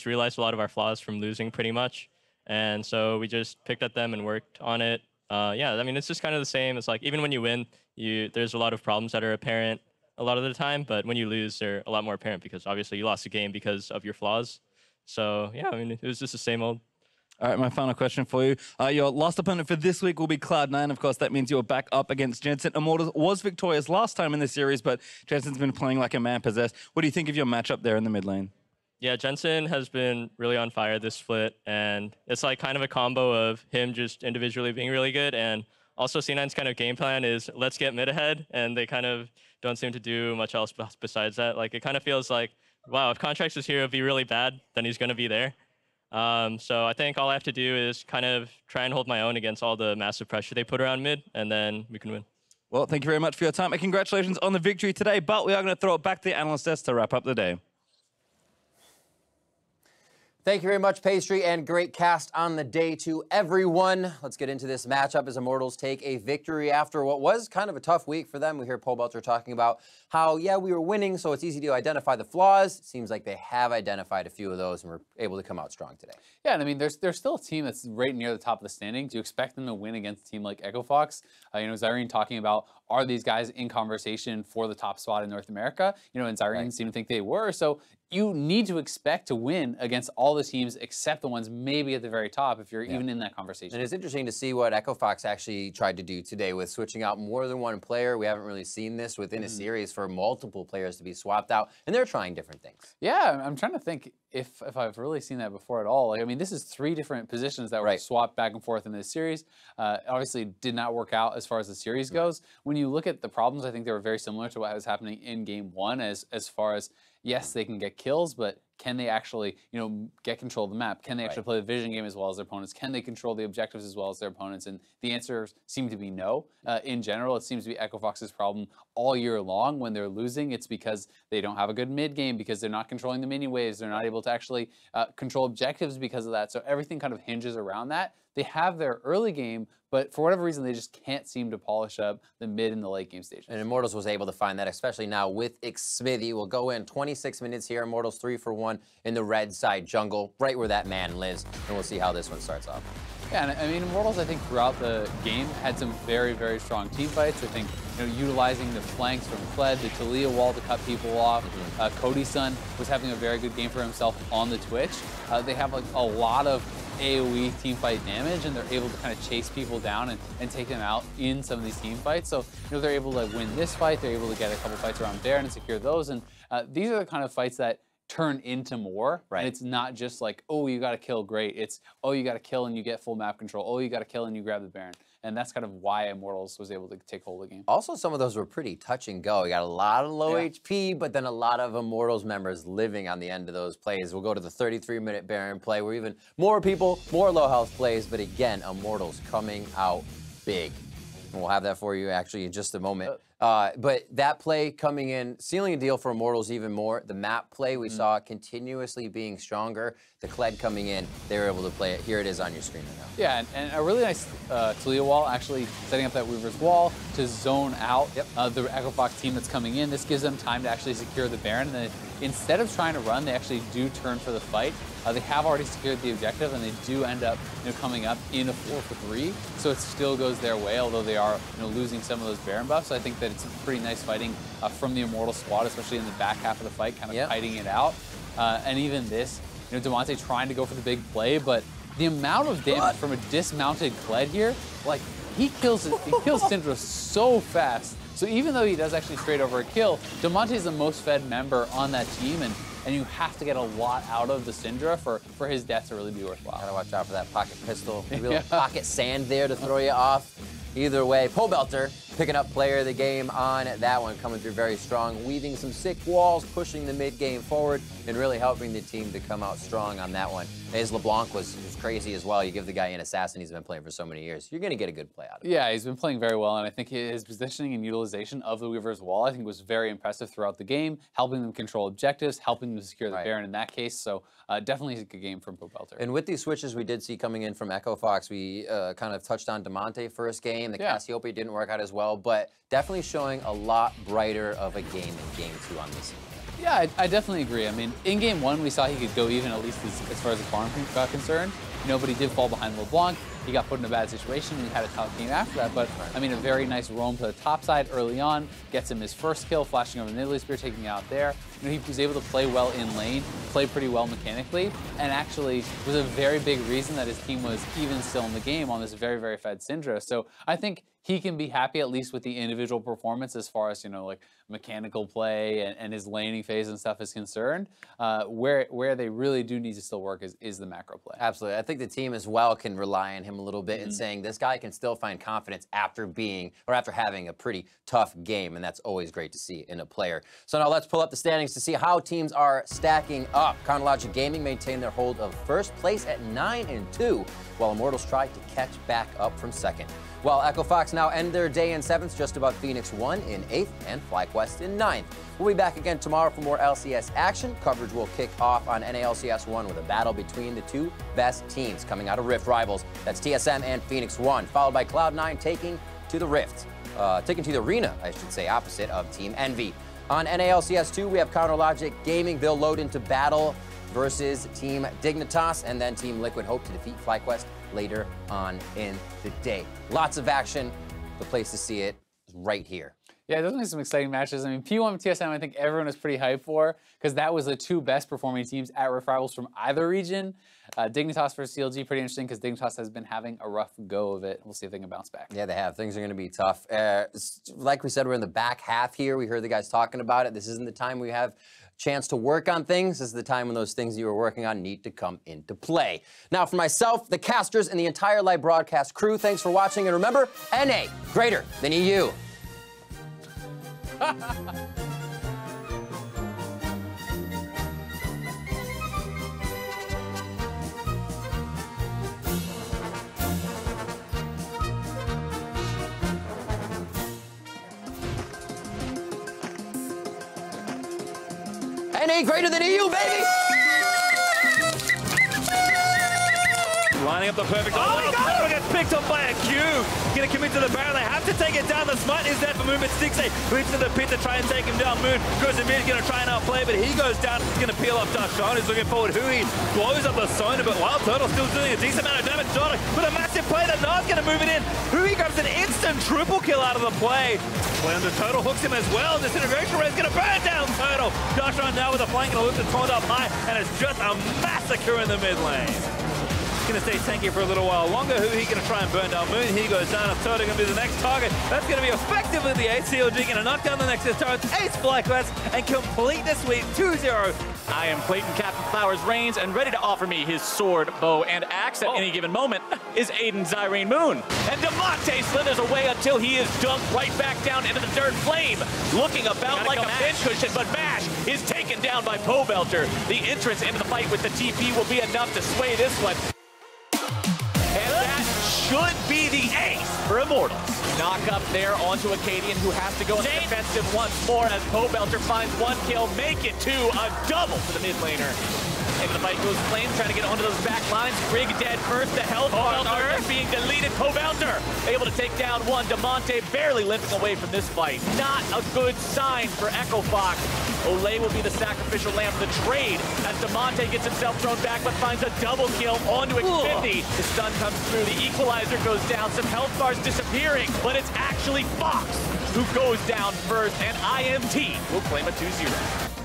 Speaker 5: realized a lot of our flaws from losing pretty much. And so we just picked at them and worked on it. Yeah, I mean, it's just kind of the same. It's like, even when you win, there's a lot of problems that are apparent a lot of the time. But when you lose, they're a lot more apparent because obviously you lost a game because of your flaws. So yeah, I mean, it was just the same old.
Speaker 4: All right, my final question for you. Your last opponent for this week will be Cloud9. Of course, that means you're back up against Jensen. Immortals was victorious last time in the series, but Jensen's been playing like a man possessed. What do you think of your matchup there in the mid lane?
Speaker 5: Yeah, Jensen has been really on fire this split, and it's like kind of a combo of him just individually being really good, and also C9's kind of game plan is let's get mid ahead, and they kind of don't seem to do much else besides that. Like, it kind of feels like, wow, if Contracts was here, it would be really bad, then he's going to be there. So I think all I have to do is kind of try and hold my own against all the massive pressure they put around mid, and then we can win.
Speaker 4: Well, thank you very much for your time, and congratulations on the victory today, but we are going to throw it back to the analyst desk to wrap up the day.
Speaker 6: Thank you very much, Pastry, and great cast on the day to everyone. Let's get into this matchup as Immortals take a victory after what was kind of a tough week for them. We hear Pobelter talking about how, yeah, we were winning, so it's easy to identify the flaws. It seems like they have identified a few of those and were able to come out strong today.
Speaker 7: Yeah, and I mean, there's still a team that's right near the top of the standings. You expect them to win against a team like EchoFox. You know, Zyrene talking about, are these guys in conversation for the top spot in North America? You know, and Zyrene seemed to think they were. So you need to expect to win against all the teams except the ones maybe at the very top if you're even in that conversation.
Speaker 6: And it's interesting to see what EchoFox actually tried to do today with switching out more than one player. We haven't really seen this within a series for multiple players to be swapped out, and they're trying different things.
Speaker 7: Yeah, I'm trying to think if I've really seen that before at all. Like, I mean, this is 3 different positions that were swapped back and forth in this series. Obviously, did not work out as far as the series goes. When you look at the problems, I think they were very similar to what was happening in Game 1 as far as, yes, they can get kills, but can they actually, you know, get control of the map? Can they actually play the vision game as well as their opponents? Can they control the objectives as well as their opponents? And the answers seem to be no. In general, it seems to be EchoFox's problem all year long. When they're losing, it's because they don't have a good mid game, because they're not controlling the mini waves. They're not able to actually control objectives because of that. So everything kind of hinges around that. They have their early game, but for whatever reason, they just can't seem to polish up the mid and the late game stages.
Speaker 6: And Immortals was able to find that, especially now with Xmithie. We'll go in 26 minutes here. Immortals 3 for 1 in the red side jungle, right where that man lives. And we'll see how this one starts off.
Speaker 7: Yeah, and I mean, Immortals, I think, throughout the game had some very, very strong team fights. I think, you know, utilizing the flanks from Kled, the Taliyah wall to cut people off. Cody Sun was having a very good game for himself on the Twitch. They have like a lot of AoE team fight damage, and they're able to kind of chase people down and take them out in some of these team fights. So, you know, they're able to win this fight. They're able to get a couple fights around there and secure those. And these are the kind of fights that turn into more. And it's not just like, oh, you got to kill, great. It's, oh, you got to kill and you get full map control. Oh, you got to kill and you grab the Baron. And that's kind of why Immortals was able to take hold of the game.
Speaker 6: Also, some of those were pretty touch and go. You got a lot of low HP, but then a lot of Immortals members living on the end of those plays. We'll go to the 33-minute Baron play where even more people, more low health plays, but again, Immortals coming out big. And we'll have that for you actually in just a moment. But that play coming in, sealing a deal for Immortals even more. The map play we saw continuously being stronger. The Kled coming in, they were able to play it. Here it is on your screen right now.
Speaker 7: Yeah, and a really nice Taliyah wall, actually setting up that Weaver's wall to zone out the EchoFox team that's coming in. This gives them time to actually secure the Baron. And then instead of trying to run, they actually do turn for the fight. They have already secured the objective, and they do end up, you know, coming up in a 4-for-3. So it still goes their way, although they are, you know, losing some of those Baron buffs. So I think that it's pretty nice fighting from the Immortal squad, especially in the back half of the fight, kind of fighting it out. And even this, you know, Damonte trying to go for the big play, but the amount of damage from a dismounted Kled here, like, he kills Syndra so fast. So even though he does actually straight over a kill, Damonte is the most fed member on that team, and you have to get a lot out of the Syndra for his death to really be worthwhile.
Speaker 6: Gotta watch out for that pocket pistol. Maybe a little pocket sand there to throw you off. Either way, Pobelter picking up player of the game on that one, coming through very strong, weaving some sick walls, pushing the mid game forward, and really helping the team to come out strong on that one. His LeBlanc was crazy as well. You give the guy an assassin he's been playing for so many years, you're going to get a good play out of it.
Speaker 7: Yeah, he's been playing very well, and I think his positioning and utilization of the Weaver's Wall, I think, was very impressive throughout the game, helping them control objectives, helping them secure the Baron in that case. So definitely a good game from Pobelter.
Speaker 6: And with these switches we did see coming in from Echo Fox, we kind of touched on Damonte first game. The Cassiopeia didn't work out as well, but definitely showing a lot brighter of a game in game 2 on this.
Speaker 7: Yeah, I definitely agree. I mean, in game 1, we saw he could go even, at least as far as the farm got concerned. You know, but he did fall behind LeBlanc. He got put in a bad situation, and he had a tough game after that. But, I mean, a very nice roam to the top side early on, gets him his first kill, flashing over the NIdalee spear, taking it out there. You know, he was able to play well in lane, play pretty well mechanically, and actually was a very big reason that his team was even still in the game on this very, very fed Syndra. So I think he can be happy at least with the individual performance as far as, you know, like mechanical play and his laning phase and stuff is concerned. Where they really do need to still work is the macro play.
Speaker 6: Absolutely. I think the team as well can rely on him a little bit in saying this guy can still find confidence after having a pretty tough game, and that's always great to see in a player. So now let's pull up the standings to see how teams are stacking up. Chronologic Gaming maintained their hold of first place at 9-2, while Immortals tried to catch back up from second. While Echo Fox now end their day in 7th, just above Phoenix 1 in 8th, and FlyQuest in 9th. We'll be back again tomorrow for more LCS action. Coverage will kick off on NALCS 1 with a battle between the two best teams coming out of Rift Rivals. That's TSM and Phoenix 1, followed by Cloud9 taking to the Rift. Taking to the arena, I should say, opposite of Team Envy. On NALCS 2, we have Chronologic Gaming. They'll load into battle versus Team Dignitas, and then Team Liquid hope to defeat FlyQuest later on in the day. Lots of action. The place to see it is right here.
Speaker 7: Yeah, those are some exciting matches. I mean, P1 and TSM, I think everyone was pretty hyped for, because that was the two best performing teams at Rift Rivals from either region. Dignitas versus CLG, pretty interesting, because Dignitas has been having a rough go of it. We'll see if they can bounce back.
Speaker 6: Yeah, they have. Things are going to be tough. Like we said, we're in the back half here. We heard the guys talking about it. This isn't the time we have chance to work on things. This is the time when those things you were working on need to come into play. Now, for myself, the casters, and the entire live broadcast crew, thanks for watching. And remember, NA, greater than EU. NA greater than EU, baby!
Speaker 8: Lining up the perfect. Oh my God! Gets picked up by a Q. Gonna commit to the Baron. They have to take it down. The smite is there for Moon, but Stixay leaps to the pit to try and take him down. Moon goes in mid, gonna try and outplay, but he goes down. He's gonna peel up Darshan, who's looking forward. Hui blows up the Sona, but Wild Turtle still doing a decent amount of damage. Donna with a massive play that Nard's gonna move it in. Hui grabs an instant triple kill out of the play. When the Turtle hooks him as well, this integration ray is gonna burn down Turtle. Darshan now with a flank and a loop to taunt up high, and it's just a massacre in the mid lane. Gonna stay tanky for a little while longer. Who he gonna try and burn down Moon? He goes down. Turtle gonna be the next target. That's gonna be effectively the ACLG. Gonna knock down the next turret. Ace FlyQuest and complete the sweep 2-0.
Speaker 2: I am Clayton Captain Flowers Reigns, and ready to offer me his sword, bow, and axe at any given moment is Aiden Zyrene Moon. And Damonte slithers away until he is dunked right back down into the dirt flame, looking about like a pincushion, but Mash is taken down by Pobelter. The entrance into the fight with the TP will be enough to sway this one. And that should be the ace for Immortals. Knock up there onto Acadian, who has to go in the defensive once more as Pobelter finds one kill, make it 2, a double for the mid laner. Into the fight goes Flame, trying to get onto those back lines. Grig dead first, the health bars are being deleted. Pobelter able to take down one. Damonte barely limping away from this fight. Not a good sign for Echo Fox. Olleh will be the sacrificial lamb for the trade as Damonte gets himself thrown back but finds a double kill onto Xmithie. The stun comes through, the equalizer goes down, some health bars disappearing, but it's actually Fox who goes down first, and IMT will claim a 2-0.